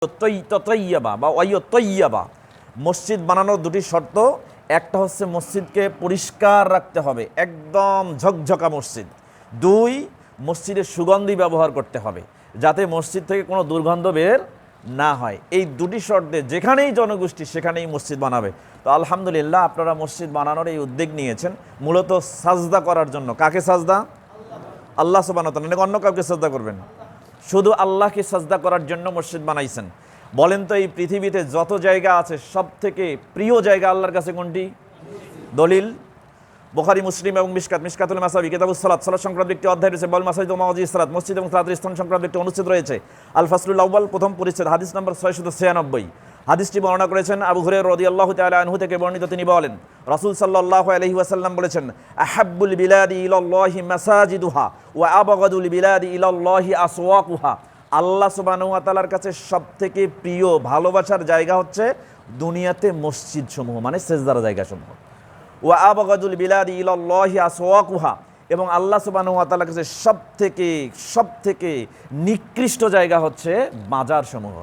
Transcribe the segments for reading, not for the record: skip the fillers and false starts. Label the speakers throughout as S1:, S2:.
S1: তৈয়াবা বা তৈয়াবা, মসজিদ বানানোর দুটি শর্ত। একটা হচ্ছে মসজিদকে পরিষ্কার রাখতে হবে, একদম ঝকঝকা মসজিদ। দুই, মসজিদের সুগন্ধি ব্যবহার করতে হবে যাতে মসজিদ থেকে কোনো দুর্গন্ধ বের না হয়। এই দুটি শর্তে যেখানেই জনগোষ্ঠী সেখানেই মসজিদ বানাবে। তো আলহামদুলিল্লাহ আপনারা মসজিদ বানানোর এই উদ্যোগ নিয়েছেন মূলত সাজদা করার জন্য। কাকে সাজদা? আল্লাহ সুবহানাহু ওয়া তাআলা, নাকি অন্য কাউকে সাজদা করবেন? শুধু আল্লাহকে সাজদা করার জন্য মসজিদ বানাইছেন। বলেন তো এই পৃথিবীতে যত জায়গা আছে সব থেকে প্রিয় জায়গা আল্লাহর কাছে কোনটি? দলিল বুখারী, মুসলিম এবং মিশকাতুল মাসাবি কিতাবুস সালাত, সালাত সংক্রান্ত একটি অধ্যায় রয়েছে। বল মাসাজিদ ওয়া মাওয়াজিস সালাত, মসজিদ এবং সালাতের স্থান সংক্রান্ত একটি অনুচ্ছেদ রয়েছে। আল ফাসলুল আউয়াল, প্রথম পরিচ্ছেদ, হাদিস নম্বর 696। হাদিসটি বর্ণনা করেছেন আবু হুরায়রা রাদিয়াল্লাহু তাআলা আনহু থেকে বর্ণিত। তিনি বলেন, রাসূল সাল্লাল্লাহু আলাইহি ওয়াসাল্লাম বলেছেন, আহাব্বুল বিলাদি ইলাল্লাহি মাসাজিদুহা ওয়া আবগাদুল বিলাদি ইলাল্লাহি আসওয়াকুহা। আল্লাহ সুবহানাহু ওয়া তাআলার কাছে সবথেকে প্রিয় ভালোবাসার জায়গা হচ্ছে দুনিয়াতে মসজিদ সমূহ, মানে সেজদার জায়গা সমূহ। ওয়া আবগাদুল বিলাদি ইলাল্লাহি আসওয়াকুহা, এবং আল্লাহ সুবহানাহু ওয়া তাআলার কাছে সবথেকে নিকৃষ্ট জায়গা হচ্ছে বাজার সমূহ।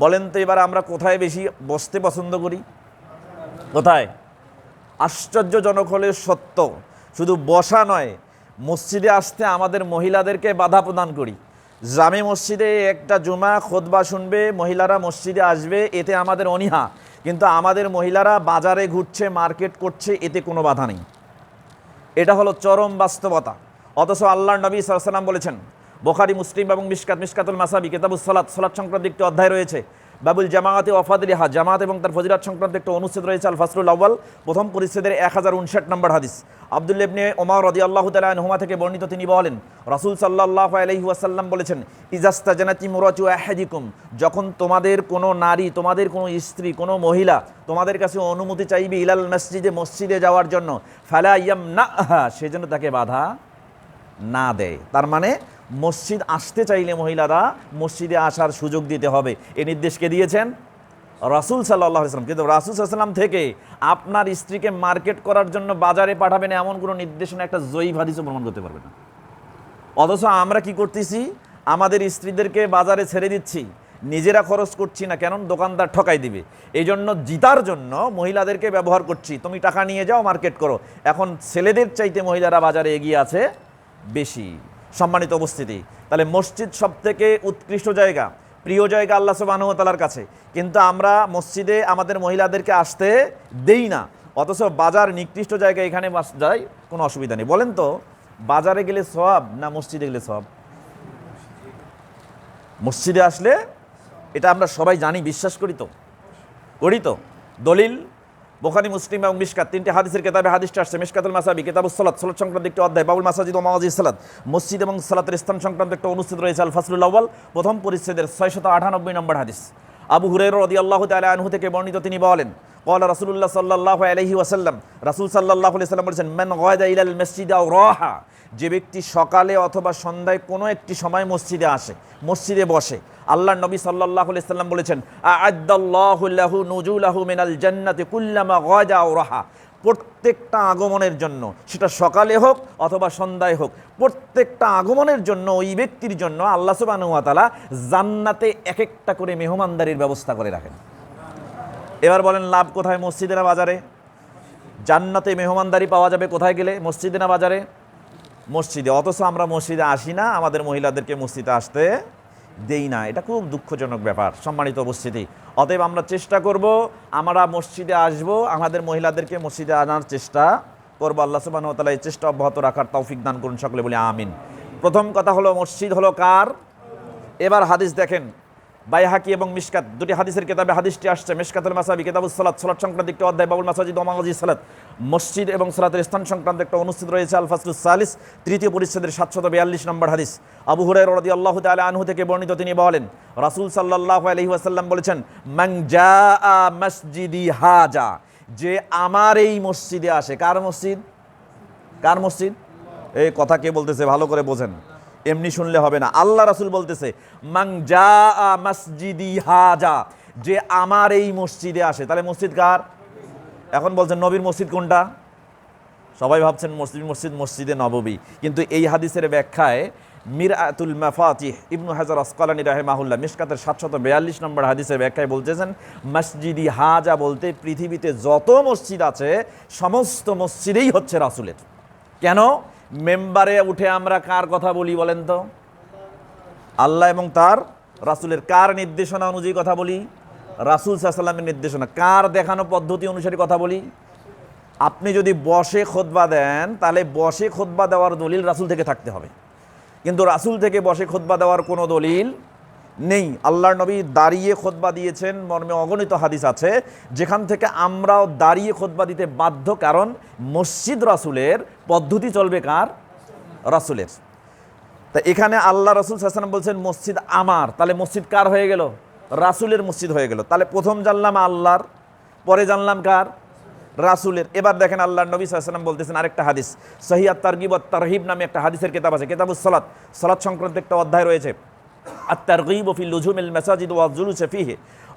S1: বলেন তো এবার আমরা কোথায় বেশি বসতে পছন্দ করি? কোথায়? আশ্চর্যজনক হলে সত্য, শুধু বসা নয়, মসজিদে আসতে আমাদের মহিলাদেরকে বাধা প্রদান করি। জামে মসজিদে একটা জুমা খুতবা শুনবে, মহিলারা মসজিদে আসবে, এতে আমাদের অনীহা। কিন্তু আমাদের মহিলারা বাজারে ঘুরছে, মার্কেট করছে, এতে কোনো বাধা নেই। এটা হলো চরম বাস্তবতা। অথচ আল্লাহর নবী সাল্লাল্লাহু আলাইহি ওয়াসাল্লাম বলেছেন, বুখারী, মুসলিম এবং মিশকাতুল মাসাবি কিতাবুস সালাত, সালাত সংক্রান্ত একটি অধ্যায় রয়েছে। বাবুল জামাআতি ওয়া ফাদলিহা, জামাত এবং তার ফজিলত সংক্রান্ত একটা অনুচ্ছেদ রয়েছে। আল ফাসলুল আউয়াল, প্রথম পরিচ্ছেদের 1059 নম্বর হাদিস। আব্দুল্লাহ ইবনে ওমর রাদিয়াল্লাহু তাআলা আনহুমা থেকে বর্ণিত, তিনি বলেন, রাসূল সাল্লাল্লাহু আলাইহি ওয়াসাল্লাম বলেছেন, ইজাস্তাজানাতি মুরাতু আহাদিকুম, যখন তোমাদের কোনো নারী, তোমাদের কোনো স্ত্রী, কোনো মহিলা তোমাদের কাছে অনুমতি চাইবে ইলাল মসজিদে, মসজিদে যাওয়ার জন্য, ফালা ইয়ামনাহা, সেজন্য তাকে বাধা না দেয়। তার মানে মসজিদ আসতে চাইলে মহিলারা মসজিদে আসার সুযোগ দিতে হবে। এই নির্দেশ কে দিয়েছেন? রাসূল সাল্লাল্লাহু আলাইহি ওয়াসাল্লাম। কিন্তু রাসূল সাল্লাল্লাহু আলাইহি ওয়াসাল্লাম থেকে আপনার স্ত্রীকে মার্কেট করার জন্য বাজারে পাঠাবেন এমন কোনো নির্দেশনা একটা জয়ীফ হাদিসও প্রমাণ করতে পারবে না। অথচ আমরা কি করতেছি? আমাদের স্ত্রীদেরকে বাজারে ছেড়ে দিচ্ছি, নিজেরা খরচ করছি না, কেন? দোকানদার ঠকাই দিবে। এই জন্য জিতার জন্য মহিলাদেরকে ব্যবহার করছি, তুমি টাকা নিয়ে যাও, মার্কেট করো। এখন ছেলেদের চাইতে মহিলারা বাজারে এগিয়ে আছে বেশি। সম্মানিত উপস্থিতি, তাহলে মসজিদ সবথেকে উৎকৃষ্ট জায়গা, প্রিয় জায়গা আল্লাহ সুবহানাহু ওয়া তাআলার কাছে, কিন্তু আমরা মসজিদে আমাদের মহিলাদেরকে আসতে দেই না। অথচ বাজার নিকৃষ্ট জায়গা, এখানে যাই, কোনো অসুবিধা নেই। বলেন তো বাজারে গেলে সওয়াব না মসজিদে গেলে সওয়াব? মসজিদে আসলে, এটা আমরা সবাই জানি, বিশ্বাস করি তো। দলিল বুখারী, মুসলিম এবং মিশকাত, তিনটি হাদিসের কিতাবে হাদিসটা আসছে। মিশকাতুল মাসাবি কিতাবুস সালাত, সালাত সংক্রান্ত একটি অধ্যায়। বাবুল মাসাজিদ ওয়া মাওয়াজিস সালাত, মসজিদ এবং সালাতের স্থান সংক্রান্ত একটা অনুচ্ছেদ রয়েছে। আল ফাসলুল আউয়াল, প্রথম পরিচ্ছেদের 698 নম্বর হাদিস। আবু হুরায়রা রাদিয়াল্লাহু তাআলা আনহু থেকে বর্ণিত, তিনি বলেন, ক্বালা রাসূলুল্লাহ সাল্লাল্লাহু আলাইহি ওয়াসাল্লাম, রাসূল সাল্লাল্লাহু আলাইহি ওয়াসাল্লাম বলেছেন, মান গাদা ইলাল মসজিদ আও রাহা, যে ব্যক্তি সকালে অথবা সন্ধ্যায় কোনো একটি সময় মসজিদে আসে, মসজিদে বসে, আল্লাহর নবী সাল্লাল্লাহু আলাইহি ওয়াসাল্লাম বলেছেন, আ'আদ্দাল্লাহু লাহু নুজুলাহু মিনাল জান্নাতি কুল্লামা গাদা আও রাহা, প্রত্যেকটা আগমনের জন্য, সেটা সকালে হোক অথবা সন্ধ্যায় হোক, প্রত্যেকটা আগমনের জন্য ওই ব্যক্তির জন্য আল্লাহ সুবহানাহু ওয়া তাআলা জান্নাতে এক একটা করে মেহমানদারির ব্যবস্থা করে রাখেন। এবার বলেন লাভ কোথায়? মসজিদে না বাজারে? জান্নাতে মেহমানদারি পাওয়া যাবে কোথায় গেলে? মসজিদে না বাজারে? মসজিদে। অথচ আমরা মসজিদে আসি না, আমাদের মহিলাদেরকে মসজিদে আসতে দেই না। এটা খুব দুঃখজনক ব্যাপার। সম্মানিত উপস্থিতি, অতএব আমরা চেষ্টা করব, আমরা মসজিদে আসব, আমাদের মহিলাদেরকে মসজিদে আনার চেষ্টা করব। আল্লাহ সুবহানাহু ওয়া তাআলা এই চেষ্টা অব্যাহত রাখার তৌফিক দান করুন, সকলে বলি আমিন। প্রথম কথা হলো মসজিদ হলো কার? এবার হাদিস দেখেন, বাইহাকি এবং মিশকাত, দুটি হাদিসের কিতাবে হাদিসটি আসছে। মিশকাতুল মাসাবি কিতাবুস সালাত, সালাত সংক্রান্ত একটি অধ্যায়। বাবুল মাসাজিদ ওয়া মাওয়াজিস সালাত, মসজিদ এবং সালাতের স্থান সংক্রান্ত একটা অনুচ্ছেদ রয়েছে। আল ফাসলুস সালিস, তৃতীয় পরিচ্ছেদের 742 নম্বর হাদিস। আবু হুরায়রা রাদিয়াল্লাহু তাআলা আনহু থেকে বর্ণিত, তিনি বলেন, রাসূল সাল্লাল্লাহু আলাইহি ওয়াসাল্লাম বলেছেন, মান জাআ মসজিদি হাজা, যে আমার এই মসজিদে আসে। কার মসজিদ? কার মসজিদ? এই কথা কে বলতেছে? ভালো করে বোঝেন, এমনি শুনলে হবে না। আল্লাহ রাসূল বলতেছে, মান জাআ মসজিদি হাজা, যে আমার এই মসজিদে আসে। তাহলে মসজিদ কার? এখন বলছেন নবীর মসজিদ কোনটা? সবাই ভাবছেন মসজিদে নববী, কিন্তু এই হাদিসের ব্যাখ্যায় মিরআতুল মাফাতিহ ইবনু হাজার আসকালানী রাহিমাহুল্লাহ মিশকাতের 742 নম্বর হাদিসের ব্যাখ্যায় বলতেছেন, মসজিদি হাজা বলতে পৃথিবীতে যত মসজিদ আছে সমস্ত মসজিদেই হচ্ছে রাসূলের। কেন? মেম্বারে উঠে আমরা কার কথা বলি বলেন তো? আল্লাহ এবং তার রাসূলের। কার নির্দেশনা অনুযায়ী কথা বলি? রাসূল সাল্লাল্লাহু আলাইহি ওয়াসাল্লামের নির্দেশনা। কার দেখানো পদ্ধতি অনুসারে কথা বলি? আপনি যদি বসে খুতবা দেন তাহলে বসে খুতবা দেওয়ার দলিল রাসূল থেকে থাকতে হবে, কিন্তু রাসূল থেকে বসে খুতবা দেওয়ার কোনো দলিল নেই। আল্লাহর নবী দাঁড়িয়ে খুতবা দিয়েছেন মর্মে অগণিত হাদিস আছে, যেখান থেকে আমরাও দাঁড়িয়ে খুতবা দিতে বাধ্য, কারণ মসজিদ রাসূলের, পদ্ধতি চলবে কার? রাসূলের। তা এখানে আল্লাহ রাসূল সাল্লাল্লাহু আলাইহি ওয়াসাল্লাম বলছেন মসজিদ আমার, তাহলে মসজিদ কার হয়ে গেল? রাসূলের মসজিদ হয়ে গেল। তাহলে প্রথম জানলাম আল্লাহর, পরে জানলাম কার? রাসূলের। এবার দেখেন আল্লাহর নবী সাল্লাল্লাহু আলাইহি ওয়াসাল্লাম বলতেছেন আরেকটা হাদিস, সহিহ আত-তারগিব ওয়াত তারহিব নামে একটা হাদিসের কিতাব আছে, কিতাবুস সালাত, সালাত সংক্রান্ত একটা অধ্যায় রয়েছে, আত-তারগিব ফি লুজুমিল মাসাজিদ ওয়া জুলুস ফিহি,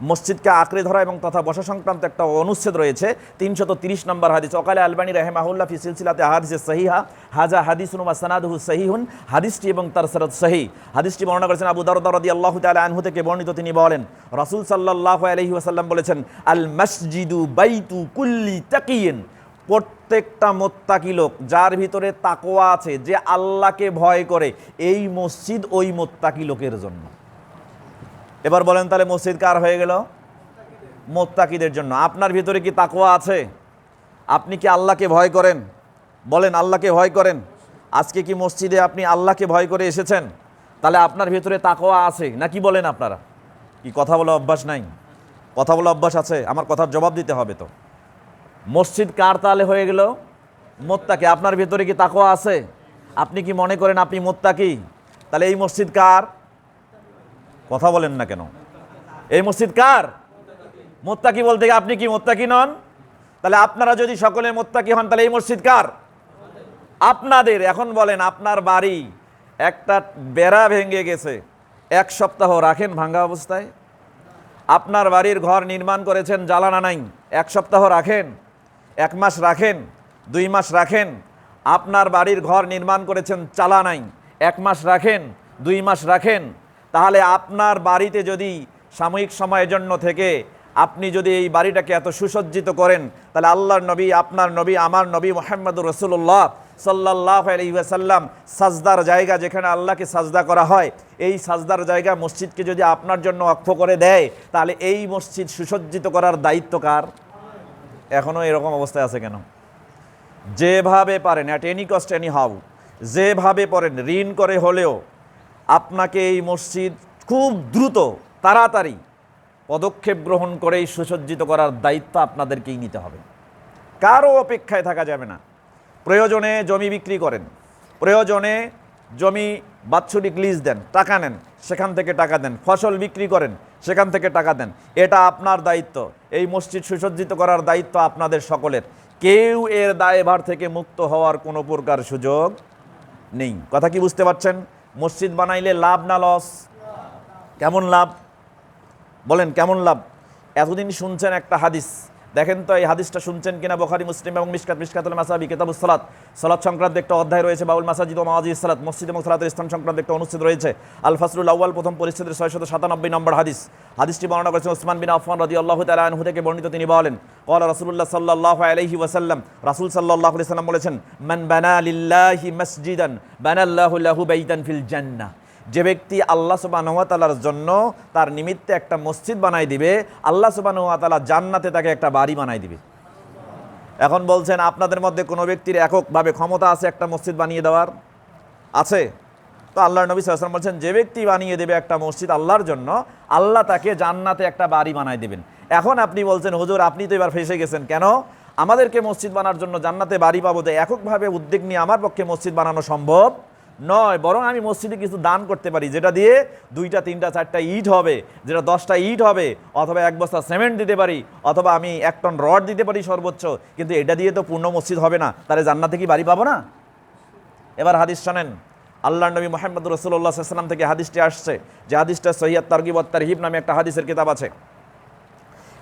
S1: মসজিদকে আঁকড়ে ধরা এবং তথা বসা সংক্রান্ত একটা অনুচ্ছেদ রয়েছে, 330 নম্বর হাদিস। ওয়াকালে আলবানী রাহিমাহুল্লাহ ফি সিলসিলাতে আহাদিসে সহিহা হাযা হাদিসুন ওয়া সানাদুহু সহিহুন, হাদিসটি এবং তার সনদ সহিহ। হাদিসটি বর্ণনা করেছেন আবু দারদা রাদিয়াল্লাহু তাআলা আনহু থেকে বর্ণিত, তিনি বলেন রাসূল সাল্লাল্লাহু আলাইহি ওয়াসাল্লাম বলেছেন, আল মসজিদু বাইতু কুল্লি তাকিয়িন, প্রত্যেকটা মুত্তাকি লোক যার ভিতরে তাকওয়া আছে, যে আল্লাহকে ভয় করে, এই মসজিদ ওই মুত্তাকি লোকের জন্য। এবার বলেন তাহলে মসজিদ কার হয়ে গেল? মুত্তাকিদের জন্য। আপনার ভিতরে কি তাকওয়া আছে? আপনি কি আল্লাহকে ভয় করেন? বলেন আল্লাহকে ভয় করেন? আজকে কি মসজিদে আপনি আল্লাহকে ভয় করে এসেছেন? তাহলে আপনার ভিতরে তাকওয়া আছে নাকি? বলেন আপনারা কি কথা বলে অভ্যাস নাই? কথা বলে অভ্যাস আছে? আমার কথার জবাব দিতে হবে তো। মসজিদ কার তাহলে হয়ে গেল? মুত্তাকি। আপনার ভিতরে কি তাকওয়া আছে? আপনি কি মনে করেন আপনি মুত্তাকি? তাহলে এই মসজিদ কার? কথা বলেন না কেন? এই মসজিদ কার? মুত্তাকি বলতে আপনি কি মুত্তাকি নন? তাহলে আপনারা যদি সকলে মুত্তাকি হন তাহলে এই মসজিদ কার? আপনাদের। এখন বলেন আপনার বাড়ি একটা বেড়া ভেঙে গেছে, 1 সপ্তাহ রাখেন ভাঙা অবস্থায়? আপনার বাড়ির ঘর নির্মাণ করেছেন, জ্বালানা নাই, 1 সপ্তাহ রাখেন? 1 মাস রাখেন? 2 মাস রাখেন? আপনার বাড়ির ঘর নির্মাণ করেছেন, চালা নাই, 1 মাস রাখেন? 2 মাস রাখেন? তাহলে আপনার বাড়িতে যদি সাময়িক সময়ের জন্য থেকে আপনি যদি এই বাড়িটাকে এত সুসজ্জিত করেন, তাহলে আল্লাহর নবী, আপনার নবী, আমার নবী মুহাম্মদুর রাসূলুল্লাহ সাল্লাল্লাহু আলাইহি ওয়াসাল্লাম সাজদার জায়গা, যেখানে আল্লাহকে সাজদা করা হয়, এই সাজদার জায়গা মসজিদকে যদি আপনার জন্য ওয়াকফ করে দেয়, তাহলে এই মসজিদ সুসজ্জিত করার দায়িত্ব কার? এখনও এরকম অবস্থায় আছে কেন? যেভাবে পারেন, at any cost any how, যেভাবে পারেন ঋণ করে হলেও আপনাকে এই মসজিদ খুব দ্রুত তাড়াতাড়ি পদক্ষেপ গ্রহণ করেই সুসজ্জিত করার দায়িত্ব আপনাদেরকেই নিতে হবে। কারো অপেক্ষায় থাকা যাবে না। প্রয়োজনে জমি বিক্রি করেন, প্রয়োজনে জমি বাৎসরিক লিজ দেন, টাকা নেন, সেখান থেকে টাকা দেন, ফসল বিক্রি করেন, সেখান থেকে টাকা দেন, এটা আপনার দায়িত্ব। এই মসজিদ সুসজ্জিত করার দায়িত্ব আপনাদের সকলের। কেউ এর দায়ভার থেকে মুক্ত হওয়ার কোনো প্রকার সুযোগ নেই। কথা কি বুঝতে পারছেন? মসজিদ বানাইলে লাভ না লস? কেমন লাভ? বলেন কেমন লাভ? এতদিন শুনছেন একটা হাদিস, দেখেন তো এই হাদিসটা শুনছেন কিনা। বুখারী, মুসলিম এবং মিশকাতুল মাসাবি, কিতাবুস সালাত, সালাত সংক্রান্ত একটা অধ্যায় রয়েছে, বাউল মাসাজিদ ও মাওয়াজিস সালাত, মসজিদ এবং সালাতের স্থান সংক্রান্ত একটা অনুচ্ছেদ রয়েছে, আল ফাসলুল আউয়াল, প্রথম পরিচ্ছেদের 697 নম্বর হাদিস। হাদিসটি বর্ণনা করেছেন ওসমান বিন আফফান রাদিয়াল্লাহু তাআলা আনহু থেকে বর্ণিত, তিনি বলেন ক্বালা রাসূলুল্লাহ সাল্লাল্লাহু আলাইহি ওয়াসাল্লাম, রাসূল সাল্লাল্লাহু আলাইহি ওয়াসাল্লাম বলেছেন, মান বানা লিল্লাহি মাসজিদান বানাল্লাহু লাহু বাইতান ফিল জান্নাহ, যে ব্যক্তি আল্লাহ সুবহানাহু ওয়া তাআলার জন্য তার নিমিত্তে একটা মসজিদ বানাই দিবে, আল্লাহ সুবহানাহু ওয়া তাআলা জান্নাতে তাকে একটা বাড়ি বানাই দিবে। এখন বলছেন আপনাদের মধ্যে কোনো ব্যক্তির এককভাবে ক্ষমতা আছে একটা মসজিদ বানিয়ে দেওয়ার? আছে? তো আল্লাহর নবী সাল্লাল্লাহু আলাইহি ওয়াসাল্লাম বলছেন, যে ব্যক্তি বানিয়ে দেবে একটা মসজিদ আল্লাহর জন্য, আল্লাহ তাকে জান্নাতে একটা বাড়ি বানাই দেবেন। এখন আপনি বলছেন হুজুর আপনি তো এবার ফেঁসে গেছেন, কেন? আমাদেরকে মসজিদ বানার জন্য জান্নাতে বাড়ি পাবো, তো এককভাবে উদ্যোগ নিয়ে আমার পক্ষে মসজিদ বানানো সম্ভব নয়, বরং আমি মসজিদে কিছু দান করতে পারি, যেটা দিয়ে 2টা 3টা 4টা ইট হবে, যেটা 10টা ইট হবে, অথবা 1 বস্তা সিমেন্ট দিতে পারি, অথবা আমি 1 টন রড দিতে পারি সর্বোচ্চ, কিন্তু এটা দিয়ে তো পূর্ণ মসজিদ হবে না, তাহলে জান্নাতে কি বাড়ি পাবো না? এবার হাদিস শোনেন, আল্লাহর নবী মুহাম্মদ রাসূলুল্লাহ সাল্লাল্লাহু আলাইহি ওয়াসাল্লাম থেকে হাদিসটি আসছে, যে হাদিসটা সহিহ আত-তারগিব ওয়াত তারহিব নামে একটা হাদিসের কিতাব আছে।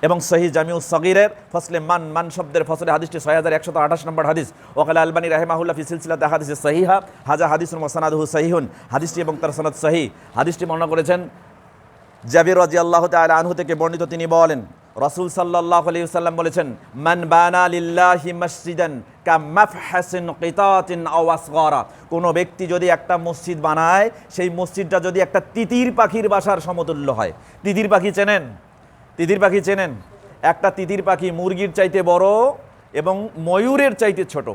S1: এবং সহি জামিউস সগীরের ফসলে মান শব্দের ফসলে হাদিসটি 6128 নম্বর হাদিস। ওয়াকাল আলবানী রাহিমাহুল্লাহ ফি সিলসিলাত আহাদিস সহিহা হাজা হাদিসুন ওয়া সানাদুহু সহিহুন, হাদিসটি এবং তার সনদ সহিহ। হাদিসটি বর্ণনা করেছেন জাবির রাদিয়াল্লাহু তাআলা আনহু থেকে বর্ণিত, তিনি বলেন রাসূল সাল্লাল্লাহু আলাইহি ওয়াসাল্লাম বলেছেন, মান বানা লিল্লাহি মসজিদান কামাফহাসিন কিতাতিন আও আসগারা, কোনো ব্যক্তি যদি একটা মসজিদ বানায়, সেই মসজিদটা যদি একটা তিতির পাখির বাসার সমতুল্য হয়। তিতির পাখি চেনেন? তিতির পাখি চেনেন? একটা তিতির পাখি মুরগির চাইতে বড় এবং ময়ূরের চাইতে ছোট,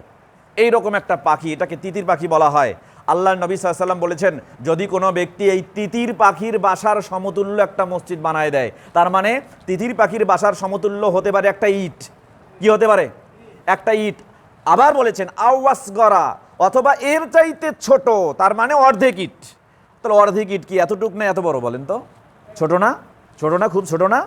S1: এই রকম একটা পাখি, এটাকে তিতির পাখি বলা হয়। আল্লাহ নবী সাল্লাল্লাহু আলাইহি ওয়াসাল্লাম বলেছেন, যদি কোনো ব্যক্তি এই তিতির পাখির বাসার সমতুল্য একটা মসজিদ বানায় দেয়, তার মানে তিতির পাখির বাসার সমতুল্য হতে পারে একটা ইট। কি হতে পারে? একটা ইট। আবার বলেছেন আওয়াসগরা, অথবা এর চাইতে ছোট, তার মানে অর্ধেক ইট। তাহলে অর্ধেক ইট কি এতটুক না এত বড়? বলেন তো, ছোট না? ছোট না? খুব ছোট না?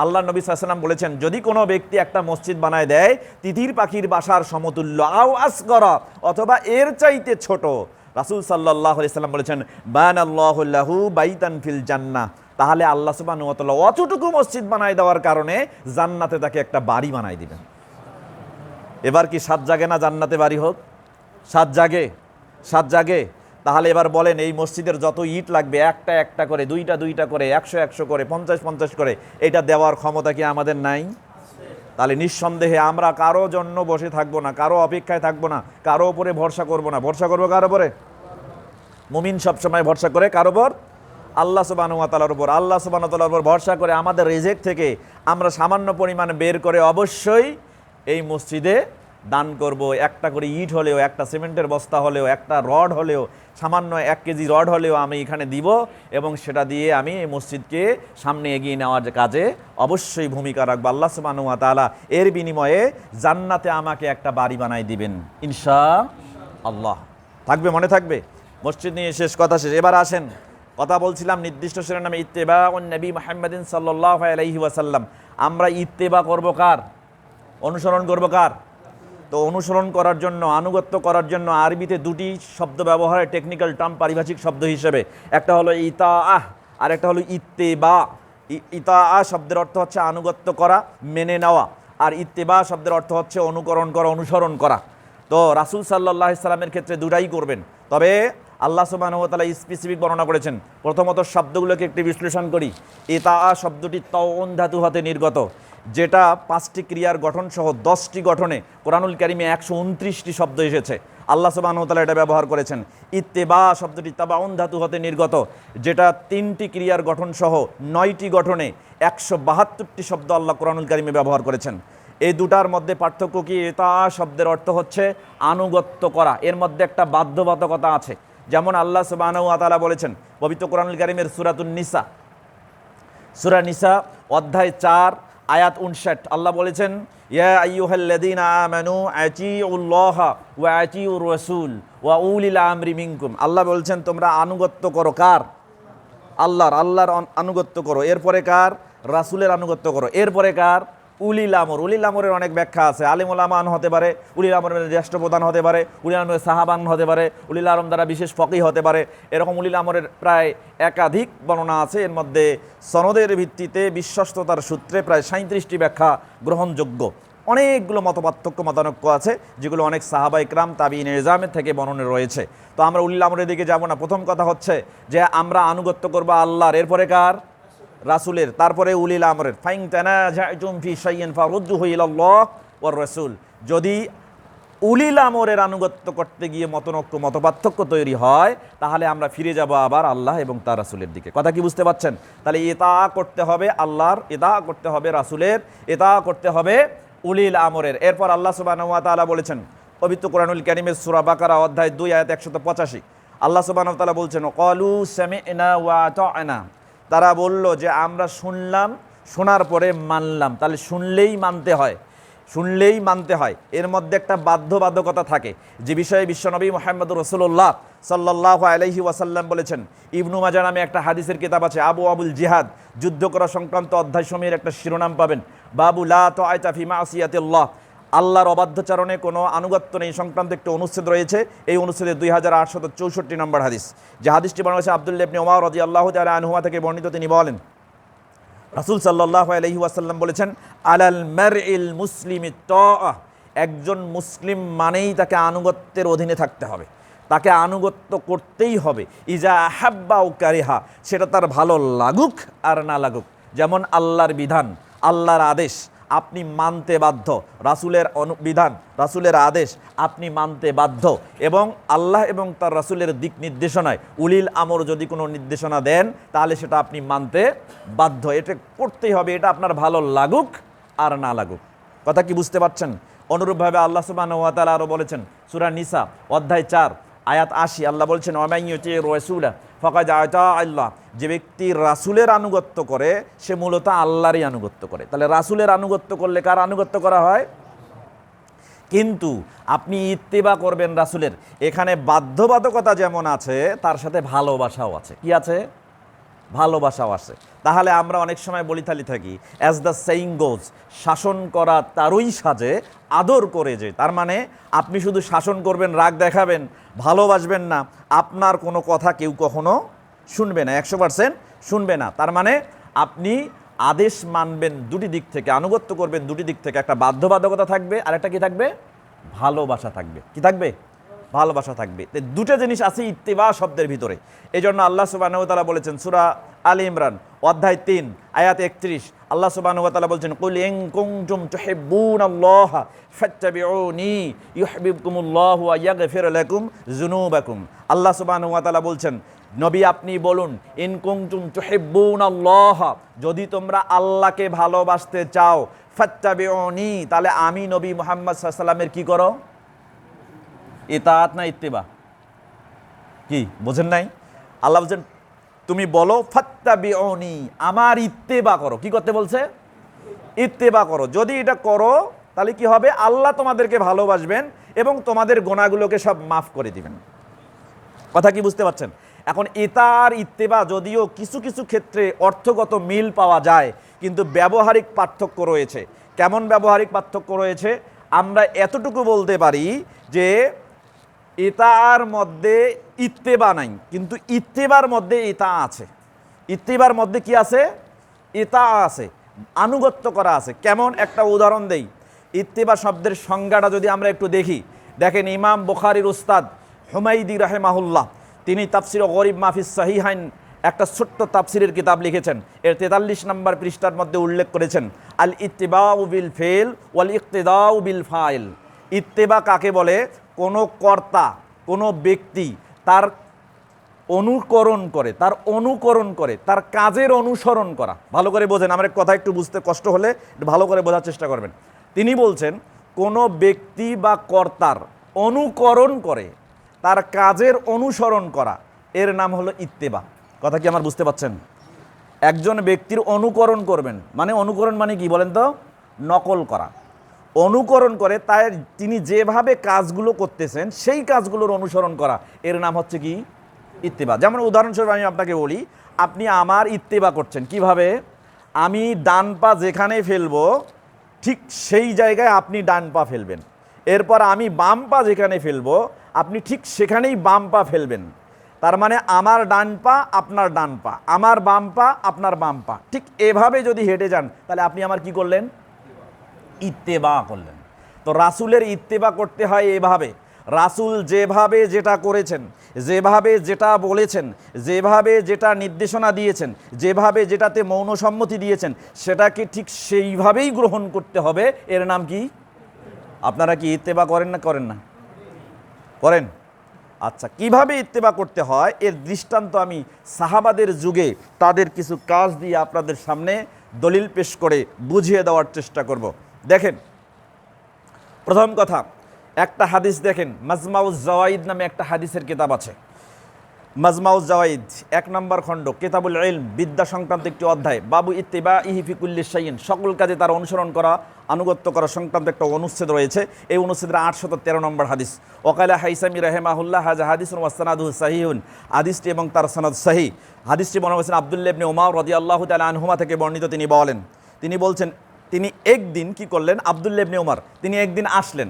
S1: আল্লাহ নবী সাল্লাল্লাহু আলাইহি ওয়াসাল্লাম বলেছেন, যদি কোনো ব্যক্তি একটা মসজিদ বানায় দেয় তিতির পাখির বাসার সমতুল্য, আও আসগরা, অথবা এর চাইতে ছোট, রাসূল সাল্লাল্লাহু আলাইহি ওয়াসাল্লাম বলেছেন বানাল্লাহু লাহু বাইতান ফিল জান্নাহ, তাহলে আল্লাহ সুবহানাহু ওয়া তাআলা অতটুকু মসজিদ বানায় দেওয়ার কারণে জান্নাতে তাকে একটা বাড়ি বানায় দিবেন। এবার কি সাত জাগে না জান্নাতে বাড়ি হোক? সাত জাগে, সাত জাগে। তাহলে এবার বলেন, এই মসজিদের যত ইট লাগবে, একটা একটা করে, দুইটা দুইটা করে, 100 করে, 50 করে, এটা দেওয়ার ক্ষমতা কি আমাদের নাই? তাহলে নিঃসন্দেহে আমরা কারো জন্য বসে থাকবো না, কারো অপেক্ষায় থাকবো না, কারো উপরে ভরসা করবো না। ভরসা করবো কার উপরে? মুমিন সবসময় ভরসা করে কার উপর? আল্লাহ সুবহানাহু ওয়া তাআলার উপর। আল্লাহ সুবহানাহু ওয়া তাআলার উপর ভরসা করে আমাদের রিজিক থেকে আমরা সামান্য পরিমাণ বের করে অবশ্যই এই মসজিদে দান করব। একটা করে ইট হলেও, একটা সিমেন্টের বস্তা হলেও, একটা রড হলেও, সামান্য 1 কেজি রড হলেও আমি এখানে দিব, এবং সেটা দিয়ে আমি এই মসজিদকে সামনে এগিয়ে নেওয়ার কাজে অবশ্যই ভূমিকা রাখবো। আল্লাহ সুবহানাহু ওয়া তাআলা এর বিনিময়ে জান্নাতে আমাকে একটা বাড়ি বানাই দিবেন ইনশাআল্লাহ। থাকবে, মনে থাকবে? মসজিদ নিয়ে শেষ, কথা শেষ। এবার আসেন, কথা বলছিলাম নির্দিষ্ট শিরোনামে ইত্তেবাউন নবী মুহাম্মাদিন সাল্লাল্লাহু আলাইহি ওয়াসাল্লাম। আমরা ইত্তেবা করব কার? অনুসরণ করব কার? তো অনুসরণ করার জন্য, আনুগত্য করার জন্য আরবিতে দুটি শব্দ ব্যবহারের টেকনিক্যাল টার্ম, পারিভাষিক শব্দ হিসেবে, একটা হলো ইতাআহ আর একটা হলো ইত্তেবা। ইতাআহ শব্দের অর্থ হচ্ছে আনুগত্য করা, মেনে নেওয়া, আর ইত্তেবা শব্দের অর্থ হচ্ছে অনুকরণ করা, অনুসরণ করা। তো রাসূল সাল্লাল্লাহু আলাইহি সাল্লামের ক্ষেত্রে দুটাই করবেন, তবে আল্লাহ সুবহানাহু ওয়া তাআলা স্পেসিফিক বর্ণনা করেছেন। প্রথমত শব্দগুলোকে একটি বিশ্লেষণ করি। ইতাআহ শব্দটি তাউন ধাতু হতে নির্গত, যেটা 5টি ক্রিয়ার গঠন সহ 10টি গঠনে কোরআনুল কারিমে 129টি শব্দ এসেছে। আল্লাহ সুবহানাহু ওয়া তাআলা এটা ব্যবহার করেছেন। ইত্তেবা শব্দটি তাবাউন ধাতু হতে নির্গত, যেটা 3টি ক্রিয়ার গঠন সহ 9টি গঠনে 172টি শব্দ আল্লাহ কোরআনুল কারিমে ব্যবহার করেছেন। এই দুটার মধ্যে পার্থক্য কি? ইতাআহ শব্দের অর্থ হচ্ছে আনুগত্য করা, এর মধ্যে একটা বাধ্যবাধকতা আছে। যেমন আল্লাহ সুবহানাহু ওয়া তাআলা বলেছেন পবিত্র কোরআনুল কারিমের সূরা নিসা অধ্যায় 4 আয়াত 59, আল্লাহ বলেছেন ইয়া আইয়ুহাল্লাযীনা আমানু আতিউল্লাহা ওয়া আতিউর রাসূল ওয়া উলিল আমরি মিনকুম। আল্লাহ বলছেন তোমরা আনুগত্য করো কার? আল্লাহর আনুগত্য করো। এরপরে কার? রাসূলের আনুগত্য করো। এরপরে কার? উলিল আমর। উলিল আমরের অনেক ব্যাখ্যা আছে। আলিম উলামান হতে পারে, উলিল আমরের জ্যেষ্ঠ প্রধান হতে পারে, উলিল আমরের সাহাবান হতে পারে, উলিল আমর দ্বারা বিশেষ ফকিহ হতে পারে। এরকম উলিল আমরের প্রায় একাধিক বর্ণনা আছে। এর মধ্যে সনদের ভিত্তিতে বিশ্বস্ততার সূত্রে প্রায় 37টি ব্যাখ্যা গ্রহণযোগ্য। অনেকগুলো মতানৈক্য আছে, যেগুলো অনেক সাহাবা ইকরাম, তাবিঈন ইজমামের থেকে বর্ণনা রয়েছে। তো আমরা উলিল আমরের দিকে যাব না। প্রথম কথা হচ্ছে যে আমরা আনুগত্য করব আল্লাহর, এরপরে কার? রাসূলের, তারপরে উলিল আমরের। ফাইন তানাজাতুম ফি শাইইন ফারুদ্দুহু ইলাল্লাহ ওয়ার রাসূল। যদি উলিল আমরের আনুগত্য করতে গিয়ে মতপার্থক্য তৈরি হয়, তাহলে আমরা ফিরে যাব আবার আল্লাহ এবং তার রাসূলের দিকে। কথা কি বুঝতে পারছেন? তাহলে ইতাআ করতে হবে আল্লাহর, ইতাআ করতে হবে রাসূলের, ইতাআ করতে হবে উলিল আমরের। এরপর আল্লাহ সুবহানাহু ওয়া তাআলা বলেছেন পবিত্র কোরআনুল কারীমের সূরা বাকারা অধ্যায় 2 আয়াত 185, আল্লাহ সুবহানাহু ওয়া তাআলা বলছেন ক্বালু সামি'না ওয়া আতা'না। তারা বলল যে আমরা শুনলাম, শোনার পরে মানলাম। তাহলে শুনলেই মানতে হয়, শুনলেই মানতে হয়। এর মধ্যে একটা বাধ্যবাধকতা থাকে, যে বিষয়ে বিশ্বনবী মুহাম্মদুর রাসূলুল্লাহ সাল্লাল্লাহু আলাইহি ওয়াসাল্লাম বলেছেন। ইবনু মাজাহ নামে একটা হাদিসের কিতাব আছে, আবুল জিহাদ, যুদ্ধ করা সংক্রান্ত অধ্যায়সমূহের একটা শিরোনাম পাবেন, বাবু লা তাআতা ফি মাসিয়াতিল্লাহ। আল্লাহর অবাধ্যচারণে কোনো আনুগত্য নেই সংক্রান্ত একটি অনুচ্ছেদ রয়েছে। এই অনুচ্ছেদে 2864 নম্বর হাদিস, যে হাদিসটি বর্ণনা হয়েছে আব্দুল্লাহ ইবনে ওমর রাদিয়াল্লাহু তাআলা আনহুমা থেকে বর্ণিত। তিনি বলেন রাসূল সাল্লাল্লাহু আলাইহি ওয়াসাল্লাম বলেছেন, আলাল মারইল মুসলিমি তাআহ, একজন মুসলিম মানেই তাকে আনুগত্যের অধীনে থাকতে হবে, তাকে আনুগত্য করতেই হবে। ইজা আহাব্বা ও কারিহা, সেটা তার ভালো লাগুক আর না লাগুক। যেমন আল্লাহর বিধান, আল্লাহর আদেশ আপনি মানতে বাধ্য, রাসূলের বিধান, রাসূলের আদেশ আপনি মানতে বাধ্য, এবং আল্লাহ এবং তার রাসূলের দিক নির্দেশনায় উলিল আমর যদি কোনো নির্দেশনা দেন তাহলে সেটা আপনি মানতে বাধ্য। এটা করতেই হবে, এটা আপনার ভালো লাগুক আর না লাগুক। কথা কি বুঝতে পারছেন? অনুরূপভাবে আল্লাহ সুবহানাহু ওয়া তাআলা আরও বলেছেন, সূরা নিসা অধ্যায় 4 আয়াত 80, আল্লাহ বলছেন, ওয়ামান ইউতির রাসূলা ফাকাদ আতা আল্লাহ, যে ব্যক্তি রাসূলের আনুগত্য করে সে মূলত আল্লাহরই আনুগত্য করে। তাহলে রাসূলের আনুগত্য করলে কার আনুগত্য করা হয়? কিন্তু আপনি ইত্তেবা করবেন রাসূলের, এখানে বাধ্যবাধকতা যেমন আছে তার সাথে ভালোবাসাও আছে। কি আছে? ভালোবাসাও আছে। তাহলে আমরা অনেক সময় বলি থাকি, অ্যাজ দ্য সেইং গোজ, শাসন করা তারই সাজে আদর করে যে। তার মানে আপনি শুধু শাসন করবেন, রাগ দেখাবেন, ভালোবাসবেন না, আপনার কোনো কথা কেউ কখনো শুনবে না, 100% শুনবে না। তার মানে আপনি আদেশ মানবেন দুটি দিক থেকে, আনুগত্য করবেন দুটি দিক থেকে। একটা বাধ্যবাধকতা থাকবে আর একটা কি থাকবে? ভালোবাসা থাকবে। কি থাকবে? ভালোবাসা থাকবে। দুটো জিনিস আছে ইত্তিবা শব্দের ভিতরে। এই জন্য আল্লাহ সুবহানাহু ওয়া তাআলা বলেছেন সূরা আলে ইমরান অধ্যায় 3 আয়াত 31, আল্লাহ সুবহানাহু ওয়া তাআলা বলছেন, কুল ইন কুনতুম তুহিব্বুনাল্লাহ ফাত্তাবিউনি ইউহিব্বুকুমুল্লাহু ওয়া ইয়াগফির লাকুম যুনুবাকুম। আল্লাহ সুবহানাহু ওয়া তাআলা বলছেন, নবী আপনি বলুন, ইন কুনতুম তুহিব্বুনাল্লাহ, যদি তোমরা আল্লাহকে ভালোবাসতে চাও, ফাত্তাবিউনি, তাহলে আমি নবী মুহাম্মদ সাল্লাল্লাহু আলাইহি ওয়াসাল্লামের কি করো? ইতাআত না ইত্তিবা? কি বোঝেন নাই? আল্লাহ বলছেন তুমি বলো ফাত্তাবিউনি, আমার ইত্তেবা করো। কি করতে বলছে? ইত্তেবা করো। যদি এটা করো তাহলে কি হবে? আল্লাহ তোমাদেরকে ভালোবাসবেন এবং তোমাদের গুনাহগুলোকে সব মাফ করে দিবেন। কথা কি বুঝতে পারছেন? এখন ইতার ইত্তেবা যদিও কিছু কিছু ক্ষেত্রে অর্থগত মিল পাওয়া যায়, কিন্তু ব্যবহারিক পার্থক্য রয়েছে। কেমন ব্যবহারিক পার্থক্য রয়েছে? আমরা এতটুকু বলতে পারি যে ইতার মধ্যে ইত্তেবা নাই, কিন্তু ইত্তেবার মধ্যে ইতা আছে। ইত্তেবার মধ্যে কি আছে? ইতা আছে, আনুগত্য করা আছে। কেমন? একটা উদাহরণ দেই। ইত্তেবা শব্দের সংজ্ঞাটা যদি আমরা একটু দেখি, দেখেন ইমাম বুখারীর উস্তাদ হুমাইদি রাহিমাহুল্লাহ, তিনি তাফসির গরিব মাফিস সহিহাইন একটা ছোট্ট তাফসিরের কিতাব লিখেছেন। এর 43 নম্বর পৃষ্ঠার মধ্যে উল্লেখ করেছেন, আল ইত্তিবাউ বিল ফেল ওয়াল ইক্তিদাউ বিল ফাইল। ইত্তেবা কাকে বলে? কোনো কর্তা, কোনো ব্যক্তি তার অনুকরণ করে, তার কাজের অনুসরণ করা। ভালো করে বোঝেন, আমার কথা একটু বুঝতে কষ্ট হলে ভালো করে বোঝার চেষ্টা করবেন। তিনি বলছেন কোনো ব্যক্তি বা কর্তার অনুকরণ করে, তার কাজের অনুসরণ করা, এর নাম হলো ইত্তেবা। কথা কি আমার বুঝতে পাচ্ছেন? একজন ব্যক্তির অনুকরণ করবেন মানে, অনুকরণ মানে কি বলেন তো? নকল করা। অনুকরণ করে তাই তিনি যেভাবে কাজগুলো করতেছেন সেই কাজগুলোর অনুসরণ করা, এর নাম হচ্ছে কি? ইত্তেবা। যেমন উদাহরণস্বরূপ আমি আপনাকে বলি, আপনি আমার ইত্তেবা করছেন কিভাবে? আমি ডান পা যেখানে ফেলবো ঠিক সেই জায়গায় আপনি ডান পা ফেলবেন। এরপর আমি বাম পা যেখানে ফেলবো আপনি ঠিক সেখানেই বাম পা ফেলবেন। তার মানে আমার ডান পা আপনার ডান পা, আমার বাম পা আপনার বাম পা, ঠিক এভাবে যদি হেঁটে যান তাহলে আপনি আমার কি করলেন? ইত্তেবা করলেন। তো রাসূলের ইত্তেবা করতে হয় এভাবে। রাসূল যেভাবে যেটা করেছেন, যেভাবে যেটা বলেছেন, যেভাবে যেটা নির্দেশনা দিয়েছেন, যেভাবে যেটাতে মৌন সম্মতি দিয়েছেন, সেটাকে ঠিক সেইভাবেই গ্রহণ করতে হবে। এর নাম কি? আপনারা কি ইত্তেবা করেন না করেন না? করেন। আচ্ছা, কিভাবে ইত্তেবা করতে হয় এর দৃষ্টান্ত আমি সাহাবাদের যুগে তাদের কিছু কাজ দিয়ে আপনাদের সামনে দলিল পেশ করে বুঝিয়ে দেওয়ার চেষ্টা করব। দেখেন, প্রথম কথা, একটা হাদিস দেখেন, মাজমাউজ জাওয়াইদ নামে একটা হাদিসের কিতাব আছে। মাজমাউজ জাওয়াইদ 1 নম্বর খণ্ড, কিতাবুল ইলম, বিদ্যা সংক্রান্ত একটি অধ্যায়, বাবু ইত্তিবাইহি ফি কুল্লি শাইইন, সকল কাজে তার অনুসরণ করা, আনুগত্য করা সংক্রান্ত একটা অনুচ্ছেদ রয়েছে। এই অনুচ্ছেদের 813 নম্বর হাদিস। ওয়াকালা হাইসামি রাহিমাহুল্লাহ হাযা হাদিসুন ওয়া সানাদুহু সাহিহুন, হাদিসটি এবং তার সনদ সহিহ। হাদিসটি বর্ণনা করেছেন আব্দুল্লাহ ইবনে উমর রাদিয়াল্লাহু তাআলা আনহুমা থেকে বর্ণিত। তিনি বলছেন তিনি একদিন কি করলেন? আব্দুল্লাহ ইবনে উমর তিনি একদিন আসলেন,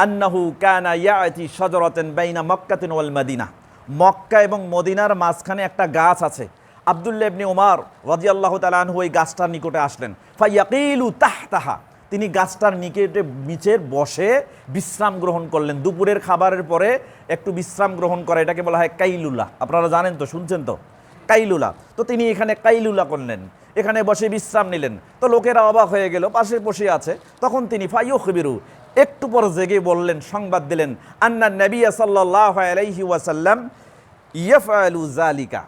S1: আন্নাহু কানা ইয়াতি শাজারাতান বাইনা মক্কাতিন ওয়াল মাদিনা, মক্কা এবং মদিনার মাঝখানে একটা গাছ আছে। আব্দুল্লাহ ইবনে ওমর রাদিয়াল্লাহু তাআলা আনহু ওই গাছটার নিকটে আসলেন, ফায়াকিলু তাহতাহা, তিনি গাছটার নিচের বসে বিশ্রাম গ্রহণ করলেন। দুপুরের খাবারের পরে একটু বিশ্রাম গ্রহণ করে, এটাকে বলা হয় কাইলুলা। আপনারা জানেন তো, শুনছেন তো, কাইলুলা। তো তিনি এখানে কাইলুলা করলেন, এখানে বসে বিশ্রাম নিলেন। তো লোকেরা অবাক হয়ে গেল, পাশে বসে আছে। তখন তিনি ফায়ুখবিরু, একটু পর জেগে বললেন, সংবাদ দিলেন, আন্না নবী সাল্লাল্লাহু আলাইহি ওয়াসাল্লাম ইয়াফআলু যালিকা,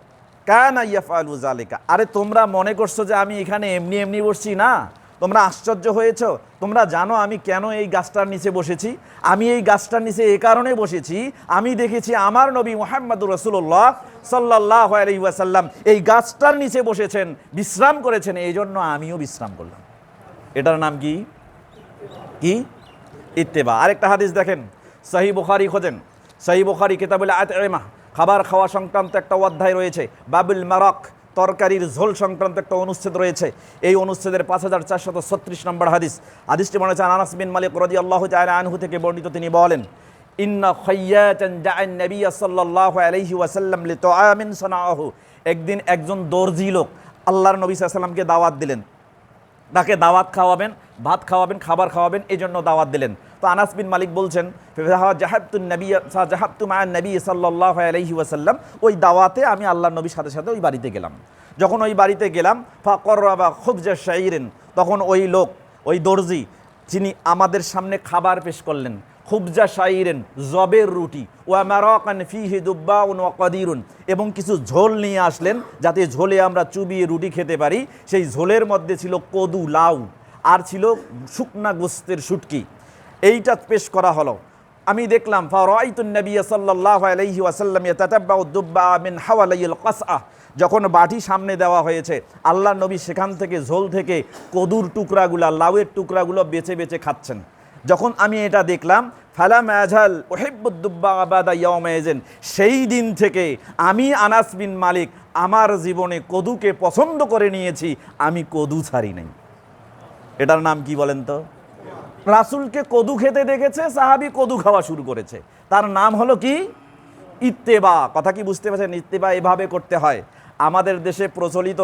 S1: কানা ইয়াফআলু যালিকা। আরে তোমরা মনে করছো যে আমি এখানে এমনি এমনি বসছি? না, তোমরা আশ্চর্য হয়েছ। তোমরা জানো আমি কেন এই গাছটার নিচে বসেছি? আমি এই গাছটার নিচে এই কারণে বসেছি, আমি দেখেছি আমার নবী মুহাম্মদুর রাসূলুল্লাহ সাল্লাল্লাহু আলাইহি ওয়াসাল্লাম এই গাছটার নিচে বসেছেন, বিশ্রাম করেছেন, এই জন্য আমিও বিশ্রাম করলাম। এটার নাম কি? কি? ইত্তেবা। আরেকটা হাদিস দেখেন, সহিহ বুখারী খোঁজেন, সহিহ বুখারী কিতাবুল আতইমা, খাবার খাওয়া সংক্রান্ত একটা অধ্যায় রয়েছে। বাবুল মারাক, তরকারির ঝোল সংক্রান্ত একটা অনুচ্ছেদ রয়েছে। এই অনুচ্ছেদের 5436 নম্বর হাদিস। হাদিসটি মনে হচ্ছে আনাস বিন মালিক রাদিয়াল্লাহু তাআলা আনহু থেকে বর্ণিত। তিনি বলেন, ইন্না খাইয়াতান দা'আন নবী সাল্লাল্লাহু আলাইহি ওয়াসাল্লাম লিতুআমিন সানাআহু। একদিন একজন দর্জি লোক আল্লাহর নবী সাল্লাল্লাহু আলাইহি ওয়াসাল্লামকে দাওয়াত দিলেন, তাকে দাওয়াত খাওয়াবেন, ভাত খাওয়াবেন, খাবার খাওয়াবেন, এই জন্য দাওয়াত দিলেন। তো আনাস বিন মালিক বলছেন, জাহাবতু মা নবী সাল্লাল্লাহু আলাইহি ওয়াসাল্লাম, ওই দাওয়াতে আমি আল্লাহর নবীর সাথে সাথে ওই বাড়িতে গেলাম। যখন ওই বাড়িতে গেলাম, ফাকররাবা খুবজা শাইরিন, তখন ওই লোক, ওই দর্জি, যিনি আমাদের সামনে খাবার পেশ করলেন, খুবজা শাইরিন, জবের রুটি, ওয়া মারাকান ফিহি দুব্বাউন ওয়া কাদিরুন, এবং কিছু ঝোল নিয়ে আসলেন যাতে ঝোলে আমরা চুবিয়ে রুটি খেতে পারি। সেই ঝোলের মধ্যে ছিল কদু, লাউ, আর ছিল শুকনা গোস্তের শুটকি। এইটা পেশ করা হলো। আমি দেখলাম, ফারাআইতুন নবী সাল্লাল্লাহু আলাইহি ওয়াসাল্লাম ইয়াতাতাব্বাউ দুব্বা মিন হাওয়ালাইল কাসআ, যখন বাটি সামনে দেওয়া হয়েছে, আল্লাহর নবী সেখান থেকে ঝোল থেকে কদুর টুকরাগুলা, লাউয়ের টুকরাগুলো বেছে বেছে খাচ্ছেন। যখন আমি এটা দেখলাম, ফালাম আজাল উহিব্বুদ দুব্বা আবাদা ইয়াউমাইজিন, সেই দিন থেকে আমি আনাস বিন মালিক আমার জীবনে কদুকে পছন্দ করে নিয়েছি, আমি কদু ছাড়ি নাই। এটার নাম কি বলেন তো? রাসূলকে কদু খেতে দেখেছে, সাহাবী কদু খাওয়া শুরু করেছে। তার নাম হলো কি? ইত্তেবা। কথা কি বুঝতে পারছেন? ইত্তেবা এভাবে করতে হয়। আমাদের দেশে প্রচলিত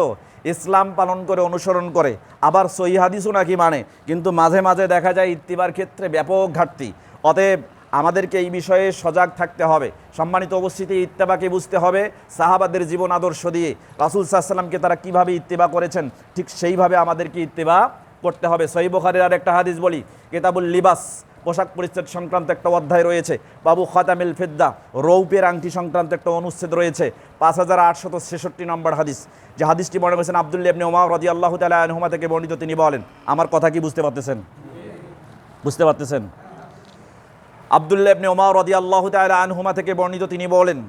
S1: ইসলাম পালন করে, অনুসরণ করে, আবার সহিহ হাদিসও নাকি মানে, কিন্তু মাঝে মাঝে দেখা যায় ইত্তেবার ক্ষেত্রে ব্যাপক ঘাটতি। অতএব আমাদেরকে এই বিষয়ে সজাগ থাকতে হবে। সম্মানিত উপস্থিতি, ইত্তেবাকে বুঝতে হবে সাহাবাদের জীবন আদর্শ দিয়ে। রাসূল সাল্লাল্লাহু আলাইহি ওয়াসাল্লামকে তারা কীভাবে ইত্তেবা করেছেন, ঠিক সেইভাবে আমাদেরকে ইত্তেবা করতে হবে। সহিহ বুখারীর আর একটা হাদিস বলি, কিতাবুল লিবাস, পোশাক পরিচ্ছদ সংক্রান্ত একটা অধ্যায় রয়েছে। বাবু খাতামিল ফিদ্দা, রৌপের আংটি সংক্রান্ত একটা অনুচ্ছেদ রয়েছে। 5866 নম্বর হাদিস, যে হাদিসটি বর্ণনা করেছেন আব্দুল্লাহ ইবনে ওমর রাদিয়াল্লাহু তাআলা আনহুমা থেকে বর্ণিত। তিনি বলেন, আমার কথা কি বুঝতে পারতেছেন? বুঝতে পারতেছেন? আব্দুল্লাহ ইবনে ওমর রাদিয়াল্লাহু তাআলা আনহুমা থেকে বর্ণিত। তিনি বলেন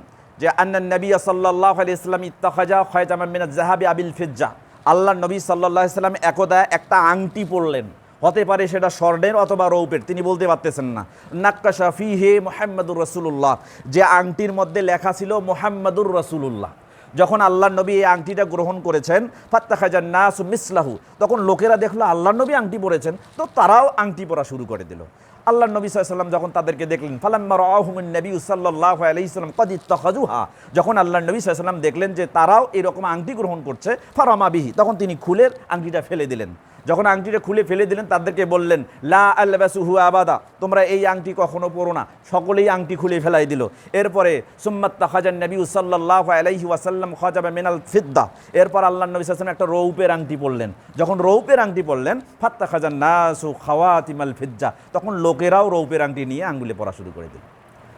S1: যে আন্নান নবী সাল্লাল্লাহু আলাইহি ওয়াসাল্লাম ইত্তাখাজা খায়তামান মিনাজ যাহাবি আবিল ফিজ্জা, আল্লাহর নবী সাল্লাল্লাহু আলাইহি ওয়াসাল্লাম একদা একটা আংটি পরলেন, হতে পারে সেটা স্বর্ণের অথবা রৌপের, তিনি বলতে পারতেছেন না। নাক্কাশা ফিহি মুহাম্মাদুর রাসূলুল্লাহ, যে আংটির মধ্যে লেখা ছিল মুহাম্মাদুর রাসূলুল্লাহ। যখন আল্লাহর নবী এই আংটিটা গ্রহণ করেছেন, ফাত্তাখাজান নাসু মিসলাহু, তখন লোকেরা দেখলো আল্লাহর নবী আংটি পরেছেন, তো তারাও আংটি পরা শুরু করে দিল। আল্লাহর নবী সাল্লাল্লাহু আলাইহি ওয়াসাল্লাম যখন তাদেরকে দেখলেন, ফালাম্মা রাআহুমুন নবী সাল্লাল্লাহু আলাইহি ওয়াসাল্লাম ক্বাদ ইত্তাখাযুহা, যখন আল্লাহর নবী সাল্লাল্লাহু আলাইহি ওয়াসাল্লাম দেখলেন যে তারাও এরকম আংটি গ্রহণ করছে, ফারামা বিহি, তখন তিনি খুলে আংটিটা ফেলে দিলেন। যখন আংটিটা খুলে ফেলে দিলেন, তাদেরকে বললেন, লা আলবাসুহু আবাদা, তোমরা এই আংটি কখনো পরো না। সকলেই আংটি খুলে ফেলাই দিল। এরপরে সুম্মাত্তাখাজান নবী সাল্লাল্লাহু আলাইহি ওয়াসাল্লাম খাজাবা মিনাল ফিদ্দা, এরপর আল্লাহর নবী সাল্লাল্লাহু আলাইহি ওয়াসাল্লাম একটা রৌপের আংটি পরলেন। যখন রৌপের আংটি পরলেন, ফাত্তাখাজান নাসু খাওয়াতিমাল ফিজ্জা, তখন লোকেরাও রৌপের আংটি নিয়ে আঙ্গুলে পরা শুরু করে দিল।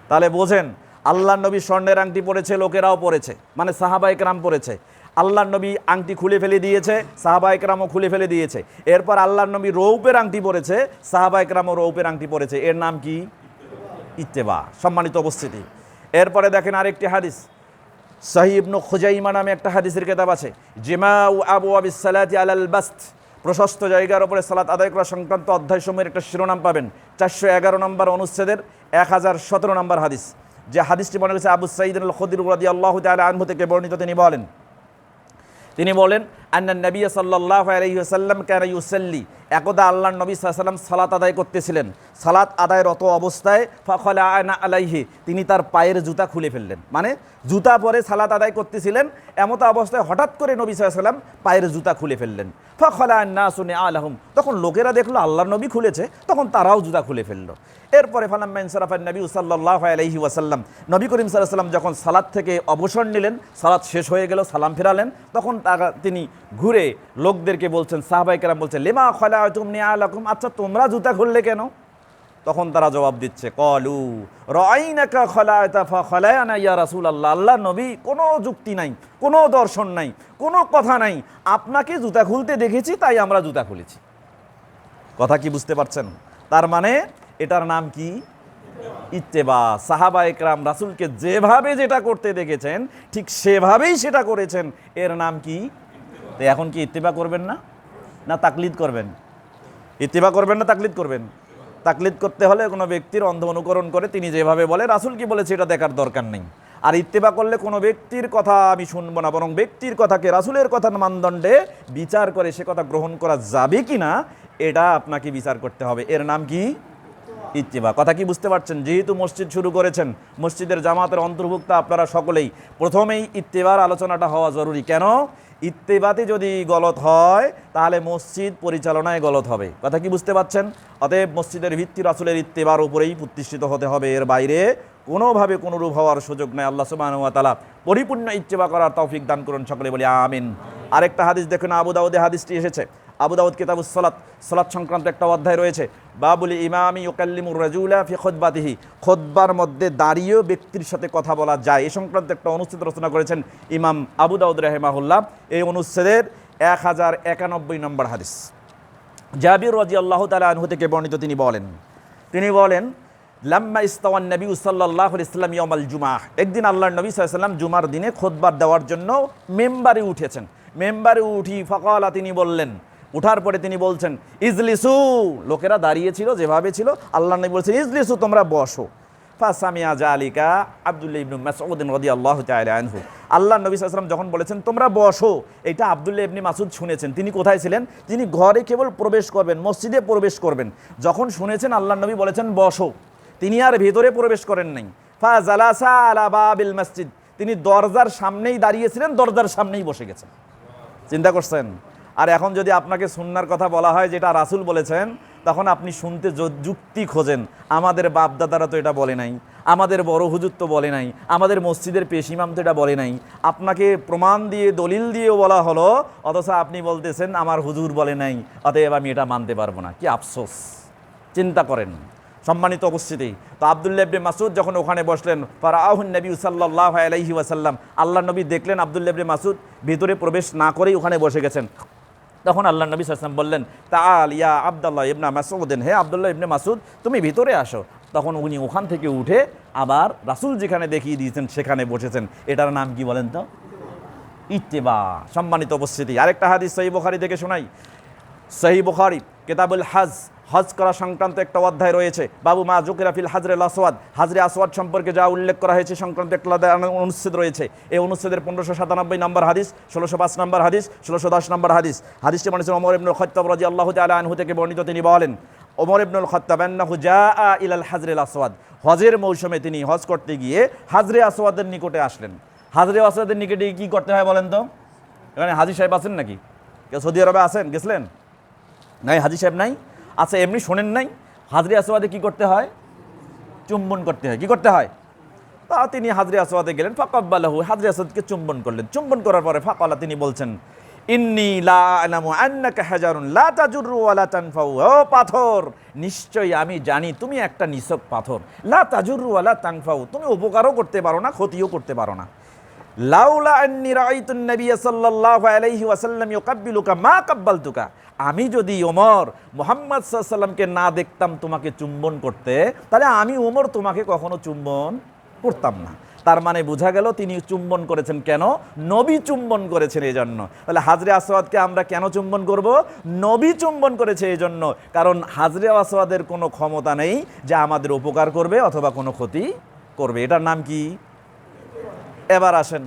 S1: তাহলে বোঝেন, আল্লাহর নবী স্বর্ণের আংটি পরেছে, লোকেরাও পরেছে, মানে সাহাবায়ে কেরাম পরেছে। আল্লাহর নবী আংটি খুলে ফেলে দিয়েছে, সাহাবায়ে কেরামও খুলে ফেলে দিয়েছে। এরপর আল্লাহর নবী রৌপের আংটি পরেছে, সাহাবায়ে কেরামও রৌপের আংটি পরেছে। এর নাম কি? ইত্তেবা। সম্মানিত উপস্থিতি, এরপরে দেখেন আরেকটি হাদিস, সহিহ ইবনে খুজাইমা নামে একটা হাদিসের কিতাব আছে, জিমাউ আবওয়াবিস সালাতি আলাল বাস্ত, প্রশস্ত জায়গার উপরে সালাত আদায় করা সংক্রান্ত অধ্যায়সমূহের একটা শিরোনাম পাবেন। 411 নম্বর অনুচ্ছেদের 1017 নম্বর হাদিস, যে হাদিসটি বর্ণনা করেছে আবু সাঈদ আল খুদরি রাদিয়াল্লাহু তাআলা আনহু থেকে বর্ণিত। তিনি বলেন, আন্নান নবী সাল্লাল্লাহু আলাইহি ওয়াসাল্লাম কানা ইউসাল্লি, একদা আল্লাহর নবী সাল্লাল্লাহু আলাইহি ওয়াসাল্লাম সালাত আদায় করতেছিলেন। সালাত আদায়রত অবস্থায় ফাখলাআনা আলাইহি, তিনি তার পায়ের জুতা খুলে ফেললেন। মানে জুতা পরে সালাত আদায় করতেছিলেন, এমত অবস্থায় হঠাৎ করে নবী সাল্লাল্লাহু আলাইহি ওয়াসাল্লাম পায়ের জুতা খুলে ফেললেন। ফাখলাআন নাসু নিআলাহুম, তখন লোকেরা দেখলো আল্লাহর নবী খুলেছে, তখন তারাও জুতা খুলে ফেললো। এরপরে ফালাম্মা ইনসারাফান নবী সাল্লাল্লাহু আলাইহি ওয়াসাল্লাম, নবী করিম সাল্লাল্লাহু আলাইহি ওয়াসাল্লাম যখন সালাত থেকে অবসর নিলেন, সালাত শেষ হয়ে গেল, সালাম ফেরালেন, তখন তিনি ঘুরে লোকদেরকে বলছেন, সাহাবায়ে কেরাম বলছেন, লিমা খলাআতুম নিআলাকুম, আচ্ছা তোমরা জুতা খুললে কেন? তখন তারা জবাব দিচ্ছে, কলু রাআইনাকা খলাআতা ফাখলাআনা ইয়া রাসূলুল্লাহ, আল্লাহ নবী, কোনো যুক্তি নাই, কোনো দর্শন নাই, কোনো কথা নাই, আপনাকে জুতা খুলতে দেখেছি তাই আমরা জুতা খুলেছি। কথা কি বুঝতে পারছেন? তার মানে এটার নাম কি? ইত্তেবা। সাহাবায়ে কেরাম রাসূলকে যেভাবে যেটা করতে দেখেছেন ঠিক সেভাবেই সেটা করেছেন, এর নাম কি? তো এখন কি ইত্তেবা করবেন না, না তাকলিদ করবেন? ইত্তেবা করবেন না তাকলিদ করবেন? তাকলিদ করতে হলে কোনো ব্যক্তির অন্ধ অনুকরণ করে তিনি যেভাবে বলে, রাসূল কি বলেছে এটা দেখার দরকার নেই। আর ইত্তেবা করলে কোনো ব্যক্তির কথা আমি শুনবো না, বরং ব্যক্তির কথাকে রাসূলের কথার মানদণ্ডে বিচার করে সে কথা গ্রহণ করা যাবে কি না এটা আপনাকে বিচার করতে হবে। এর নাম কি? ইত্তেবা। কথা কি বুঝতে পারছেন? যেহেতু মসজিদ শুরু করেছেন, মসজিদের জামাতের অন্তর্ভুক্ত আপনারা সকলেই, প্রথমেই ইত্তেবার আলোচনাটা হওয়া জরুরি। কেন? ইত্তেবাতে যদি গলত হয় তাহলে মসজিদ পরিচালনায় গলত হবে। কথা কি বুঝতে পারছেন? অতএব মসজিদের ভিত্তি রাসূলের ইত্তেবার উপরেই প্রতিষ্ঠিত হতে হবে, এর বাইরে কোনোভাবে কোনোরূপ হওয়ার সুযোগ নেই। আল্লাহ সুবহানাহু ওয়া তাআলা পরিপূর্ণ ইত্তেবা করার তৌফিক দান করুন, সকলে বলি আমিন। আরেকটা হাদিস দেখুন, আবু দাউদে হাদিসটি এসেছে। আবু দাউদ কিতাবুস সালাত, সালাত সংক্রান্ত একটা অধ্যায় রয়েছে, বাবুল ইমামি ইউকাল্লিমুর রাজুলা ফি খুতবাতিহি, খুতবার মধ্যে দাঁড়িয়েও ব্যক্তির সাথে কথা বলা যায়, এই সংক্রান্ত একটা অনুচ্ছেদ রচনা করেছেন ইমাম আবু দাউদ রাহিমাহুল্লাহ। এই অনুচ্ছেদের 1091 নম্বর হাদিস। জাবির রাদিয়াল্লাহু তাআলা আনহু থেকে বর্ণিত, তিনি বলেন লাম্মা ইস্তাওয়ান নবী সাল্লাল্লাহু আলাইহি ওয়াসাল্লাম ইয়াউমাল জুমআহ, একদিন আল্লাহর নবী সাল্লাল্লাহু আলাইহি ওয়াসাল্লাম জুমার দিনে খুতবা দেওয়ার জন্য মেম্বারে উঠেছেন। মেম্বারে উঠি ফাকালা, তিনি বললেন, উঠার পরে তিনি বলছেন, ইজলিসু, লোকেরা দাঁড়িয়েছিল যেভাবে ছিল, আল্লাহ নবী বলছেন ইজলিসু, তোমরা বসো। ফাসামিয়া জালিকা আব্দুল্লাহ ইবনে মাসউদ রাদিয়াল্লাহু তাআলা আনহু, আল্লাহ নবী সাল্লাল্লাহু আলাইহি ওয়াসাল্লাম যখন বলেছেন তোমরা বসো, এটা আব্দুল্লাহ ইবনে মাসউদ শুনেছেন। তিনি কোথায় ছিলেন? তিনি ঘরে কেবল প্রবেশ করবেন, মসজিদে প্রবেশ করবেন, যখন শুনেছেন আল্লাহ নবী বলেছেন বসো, তিনি আর ভেতরে প্রবেশ করেন নাই। ফাজালাসা আলা বাবিল মসজিদ, তিনি দরজার সামনেই দাঁড়িয়েছিলেন, দরজার সামনেই বসে গেছেন। চিন্তা করছেন? আর এখন যদি আপনাকে সুন্নার কথা বলা হয় যেটা রাসূল বলেছেন, তখন আপনি শুনতে যুক্তি খোঁজেন, আমাদের বাপদাদারা তো এটা বলে নাই, আমাদের বড় হুজুর তো বলে নাই, আমাদের মসজিদের পেশ ইমাম তো এটা বলে নাই। আপনাকে প্রমাণ দিয়ে দলিল দিয়েও বলা হলো, অথচ আপনি বলতেছেন আমার হুজুর বলে নাই, অতএব আমি এটা মানতে পারবো না। কি আফসোস! চিন্তা করেন সম্মানিত উপস্থিতি। তো আব্দুল্লাহ ইবনে মাসউদ যখন ওখানে বসলেন, ফারাআহুন নবী সাল্লাল্লাহু আলাইহি ওয়াসাল্লাম, আল্লাহ নবী দেখলেন আব্দুল্লাহ ইবনে মাসউদ ভিতরে প্রবেশ না করেই ওখানে বসে গেছেন। তখন আল্লাহ নবী সাল্লাল্লাহু আলাইহি ওয়াসাল্লাম বললেন, তাআল ইয়া আব্দুল্লাহ ইবনে মাসউদ, হে আব্দুল্লাহ ইবনে মাসউদ, তুমি ভিতরে আসো। তখন উনি ওখান থেকে উঠে আবার রাসূল যেখানে দেখিয়ে দিয়েছেন সেখানে বসেছেন। এটার নাম কি বলেন তো? ইত্তেবা। সম্মানিত উপস্থিতি, আরেকটা হাদিস সহিহ বুখারী থেকে শোনাই। সহিহ বুখারী কিতাবুল হজ, হজ করা সংক্রান্ত একটা অধ্যায় রয়েছে, বাবু মা যুকিরা ফিল হাজরিল আসওয়াদ, হাজরে আসওয়াদ সম্পর্কে যা উল্লেখ করা হয়েছে সংক্রান্ত একটা অনুচ্ছেদ রয়েছে। এই অনুচ্ছেদের 1597 নম্বর হাদিস, 1605 নম্বর হাদিস, 1610 নম্বর হাদিস। হাদিসটি বলেছেন ওমর ইবনুল খাত্তাব রাদিয়াল্লাহু তাআলা আনহু থেকে বর্ণিত, তিনি বলেন, ওমর ইবনুল খাত্তাব আন্নাহু জাআ ইলাল হাজরিল আসওয়াদ, হজের মৌসুমে তিনি হজ করতে গিয়ে হাজরে আসওয়াদের নিকটে আসলেন। হাজরে আসওয়াদের নিকটে কি করতে হয় বলেন তো? এখানে হাজী সাহেব আছেন নাকি? কেউ সৌদি আরবে আছেন, গেছিলেন? নাই, হাজী সাহেব নাই? আচ্ছা, এমনি শোনেন নাই? হাজরে আসওয়াদে কি করতে হয়? চুম্বন করতে হয়। কি করতে হয়? তা তিনি হাজরে আসওয়াদে গেলেন, ফাকাব্বালাহু, হাজরে আসওয়াদকে চুম্বন করলেন। চুম্বন করার পরে ফাকালা, তিনি বলছেন, ইন্নী লা আ'লামু আন্নাকা হাজারুন লা তাজুররু ওয়া লা তানফাউ, ও পাথর, নিশ্চয়ই আমি জানি তুমি একটা নিছক পাথর, লা তাজুররু ওয়া লা তানফাউ, তুমি উপকারও করতে পারো না, ক্ষতিও করতে পারো না। লাউলা আন্নী রাআইতুন নবিয়্য সাল্লাল্লাহু আলাইহি ওয়াসাল্লাম ইউকাব্বিলুকা মা কাব্বালতুকা, আমি যদি ওমর মুহাম্মদ সাল্লাল্লাহু আলাইহি ওয়াসাল্লামকে না দেখতাম তোমাকে চুম্বন করতে, তাহলে আমি ওমর তোমাকে কখনো চুম্বন করতাম না। তার মানে বোঝা গেল তিনি চুম্বন করেছেন কেন? নবী চুম্বন করেছেন এই জন্য। তাহলে হাজরে আসওয়াদকে আমরা কেন চুম্বন করব? নবী চুম্বন করেছে এই জন্য, কারণ হাজরে আসওয়াদের কোনো ক্ষমতা নেই যে আমাদের উপকার করবে অথবা কোনো ক্ষতি করবে। এটার নাম কি? এবার আসেন,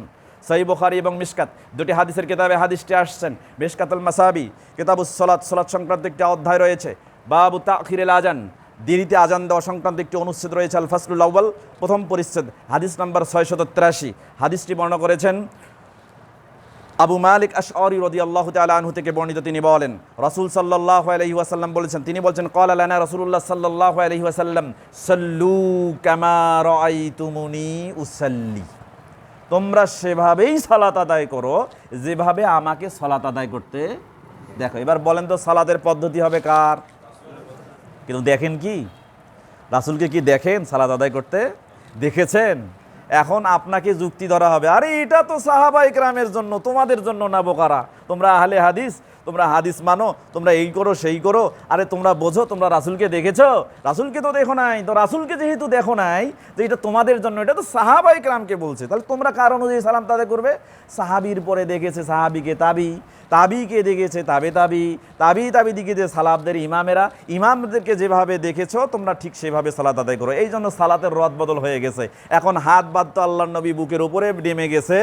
S1: সহিহ বুখারী এবং মিশকাত দুটি হাদিসের কিতাবে হাদিসটি আসছেন। মিশকাতুল মাসাবি কিতাবুস সালাত, সালাত সংক্রান্ত একটি অধ্যায় রয়েছে। বাবু তাখিরিল আজান, দেরিতে আজান দেওয়া সংক্রান্ত একটি অনুচ্ছেদ রয়েছে। আল ফাসলুল আউয়াল, প্রথম পরিচ্ছেদ, হাদিস নাম্বার 683। হাদিসটি বর্ণনা করেছেন আবু মালিক আশআরী রাদিয়াল্লাহু তাআলা আনহু থেকে বর্ণিত। তিনি বলেন রাসূল সাল্লাল্লাহু আলাইহি ওয়াসাল্লাম বলেছেন, তিনি বলছেন ক্বালা লানা রাসূলুল্লাহ সাল্লাল্লাহু আলাইহি ওয়াসাল্লাম সাল্লু কামা রাআইতুমুনি উসাল্লি, তোমরা সেভাবেই সালাত আদায় করো যেভাবে আমাকে সালাত আদায় করতে দেখো। এবার বলেন তো সালাতের পদ্ধতি হবে কার? কিন্তু দেখেন কি রাসূলকে কি দেখেন সালাত আদায় করতে? দেখেছেন? এখন আপনাকে যুক্তি ধরা হবে, আরে এটা তো সাহাবা ইকরামের জন্য, তোমাদের জন্য না বোকারা, তোমরা আহলে হাদিস, তোমরা হাদিস মানো, তোমরা এই করো সেই করো, আরে তোমরা বোঝো, তোমরা রাসূলকে দেখেছো? রাসূলকে তো দেখো নাই, তো রাসূলকে যেহেতু দেখো নাই যে এটা তোমাদের জন্য, এটা তো সাহাবা ইকরামকে বলছে, তাহলে তোমরা কার অনুযায়ী সালাম তাদের করবে? সাহাবীর পরে দেখেছে সাহাবীকে তাবি, তাবিকে দেখেছে তাবে তাবি, তাবি তাবি দিকে যে সালাবদের ইমামেরা, ইমামদেরকে যেভাবে দেখেছো তোমরা ঠিক সেভাবে সালাত আদায় করো। এই জন্য সালাতের রদ বদল হয়ে গেছে। এখন হাত বাঁধতো আল্লাহর নবী বুকের উপরে নেমে গেছে,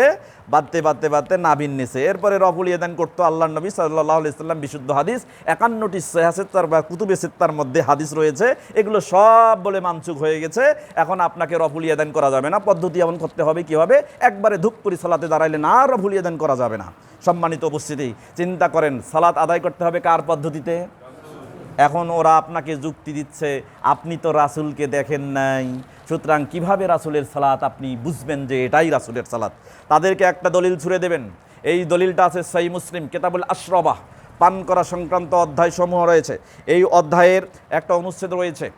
S1: বাঁধতে বাঁধতে বাঁধতে নাভির নিচে, এরপরে রফুল ইয়াদান করতো আল্লাহর নবী সাল্লাল্লাহু আলাইহি সাল্লাম। বিশুদ্ধ হাদিস 51টি সহিহ সিত্তার বা কুতুবে সিত্তার মধ্যে হাদিস রয়েছে, এগুলো সব বলে মানসুখ হয়ে গেছে। এখন আপনাকে রফুল ইয়াদান করা যাবে না। পদ্ধতি এমন করতে হবে কীভাবে? একবারে ধূপ করে সালাতে দাঁড়াইলে না, রফুল ইয়াদান করা যাবে না। সম্মানিত উপস্থিতি, চিন্তা করেন সালাত আদায় করতে হবে কার পদ্ধতিতে? এখন ওরা আপনাকে যুক্তি দিচ্ছে আপনি তো রাসূলকে দেখেন নাই, সুতরাং কিভাবে রাসূলের সালাত আপনি বুঝবেন যে এটাই রাসূলের সালাত? তাদেরকে একটা দলিল ছুড়ে দেবেন। এই দলিলটা আছে সহিহ মুসলিম কিতাবুল আশরাবাহ, পান করা সংক্রান্ত অধ্যায় সমূহ রয়েছে। এই অধ্যায়ের একটা অনুচ্ছেদ রয়েছে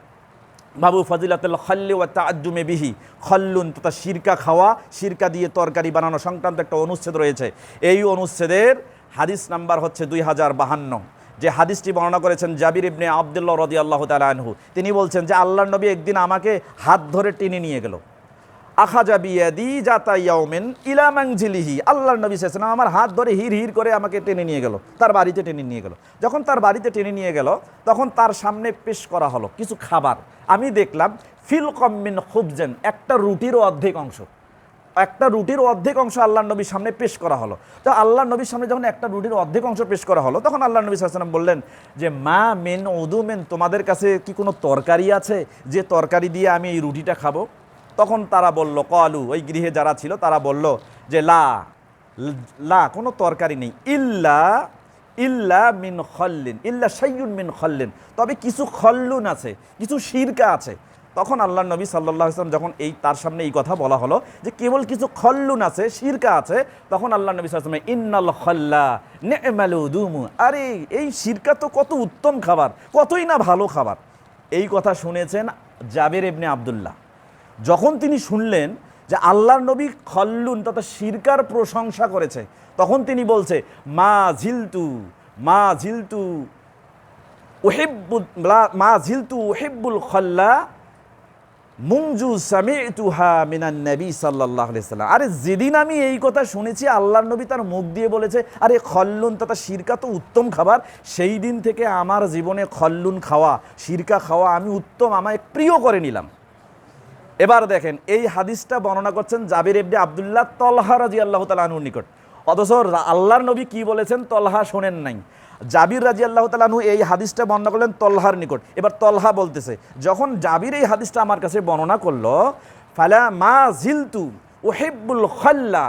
S1: বাবু ফাজিলাতুল খাল্লি ওয়া তাআজ্জুমি বিহি, খল্লুন তথা সিরকা খাওয়া, সিরকা দিয়ে তরকারি বানানো সংক্রান্ত একটা অনুচ্ছেদ রয়েছে। এই অনুচ্ছেদের হাদিস নাম্বার হচ্ছে 2052। যে হাদিসটি বর্ণনা করেছেন জাবির ইবনে আব্দুল্লাহ রাদিয়াল্লাহু তাআলা আনহু। তিনি বলছেন যে আল্লাহর নবী একদিন আমাকে হাত ধরে টেনে নিয়ে গেল। আখাজা বিয়াদি জাতা ইয়াউমিন ইলা মানজিলিহি, আল্লাহর নবী সাল্লাল্লাহু আলাইহি ওয়াসাল্লাম আমার হাত ধরে হির হির করে আমাকে টেনে নিয়ে গেল, তার বাড়িতে টেনে নিয়ে গেল। যখন তার বাড়িতে টেনে নিয়ে গেল তখন তার সামনে পেশ করা হলো কিছু খাবার। আমি দেখলাম ফিল কম মিন খুবজান, একটা রুটিরও অর্ধেক অংশ, একটা রুটির অর্ধেক অংশ আল্লাহর নবীর সামনে পেশ করা হলো। তো আল্লাহর নবীর সামনে যখন একটা রুটির অর্ধেক অংশ পেশ করা হলো তখন আল্লাহর নবী সাল্লাল্লাহু আলাইহি ওয়াসাল্লাম বললেন যে মা মিন উদুমিন, তোমাদের কাছে কি কোনো তরকারি আছে যে তরকারি দিয়ে আমি এই রুটিটা খাবো? তখন তারা বলল, কলু, ওই গৃহে যারা ছিল তারা বলল যে লা লা, কোনো তরকারি নেই, ইল্লা ইল্লা মিন খল্লিন, ইল্লা শাইয়ুন মিন খল্লিন, তবে কিছু খল্লুন আছে, কিছু সিরকা আছে। তখন আল্লাহর নবী সাল্লাল্লাহু আলাইহি ওয়াসাল্লাম যখন তার সামনে এই কথা বলা হলো যে কেবল কিছু খল্লুন আছে, সিরকা আছে, তখন আল্লাহর নবী সাল্লাল্লাহু আলাইহি ওয়াসাল্লাম ইন্নাল খল্লা নি'মাল উদুমু, আরে এই সিরকা তো কত উত্তম খাবার, কতই না ভালো খাবার। এই কথা শুনেছেন জাবির ইবনে আব্দুল্লাহ। যখন তিনি শুনলেন যে আল্লাহর নবী খল্লুন তথা সিরকার প্রশংসা করেছে, তখন তিনি বলছে মা ঝিলতু উহিব্বুল খল্লা মুনজু সামি'তুহা মিনান নবী সাল্লাল্লাহু আলাইহি ওয়াসাল্লাম। আরে যেদিন আমি এই কথা শুনেছি আল্লাহর নবী তার মুখ দিয়ে বলেছে আরে খল্লুন তথা সিরকা তো উত্তম খাবার, সেই দিন থেকে আমার জীবনে খল্লুন খাওয়া, সিরকা খাওয়া আমি উত্তম, আমায় প্রিয় করে নিলাম। এবার দেখেন এই হাদিসটা বর্ণনা করছেন জাবির ইবনে আব্দুল্লাহ তলহা রাদিয়াল্লাহু তাআলা আনহুর নিকট, অথচ আল্লাহর নবী কি বলেছেন তলহা শোনেন নাই। জাবির রাদিয়াল্লাহু তাআলা আনহু এই হাদিসটা বর্ণনা করলেন তলহার নিকট। এবার তলহা বলতেছে যখন জাবির এই হাদিসটা আমার কাছে বর্ণনা করলো, ফালা মা জিলতু উহিব্বুল খল্লা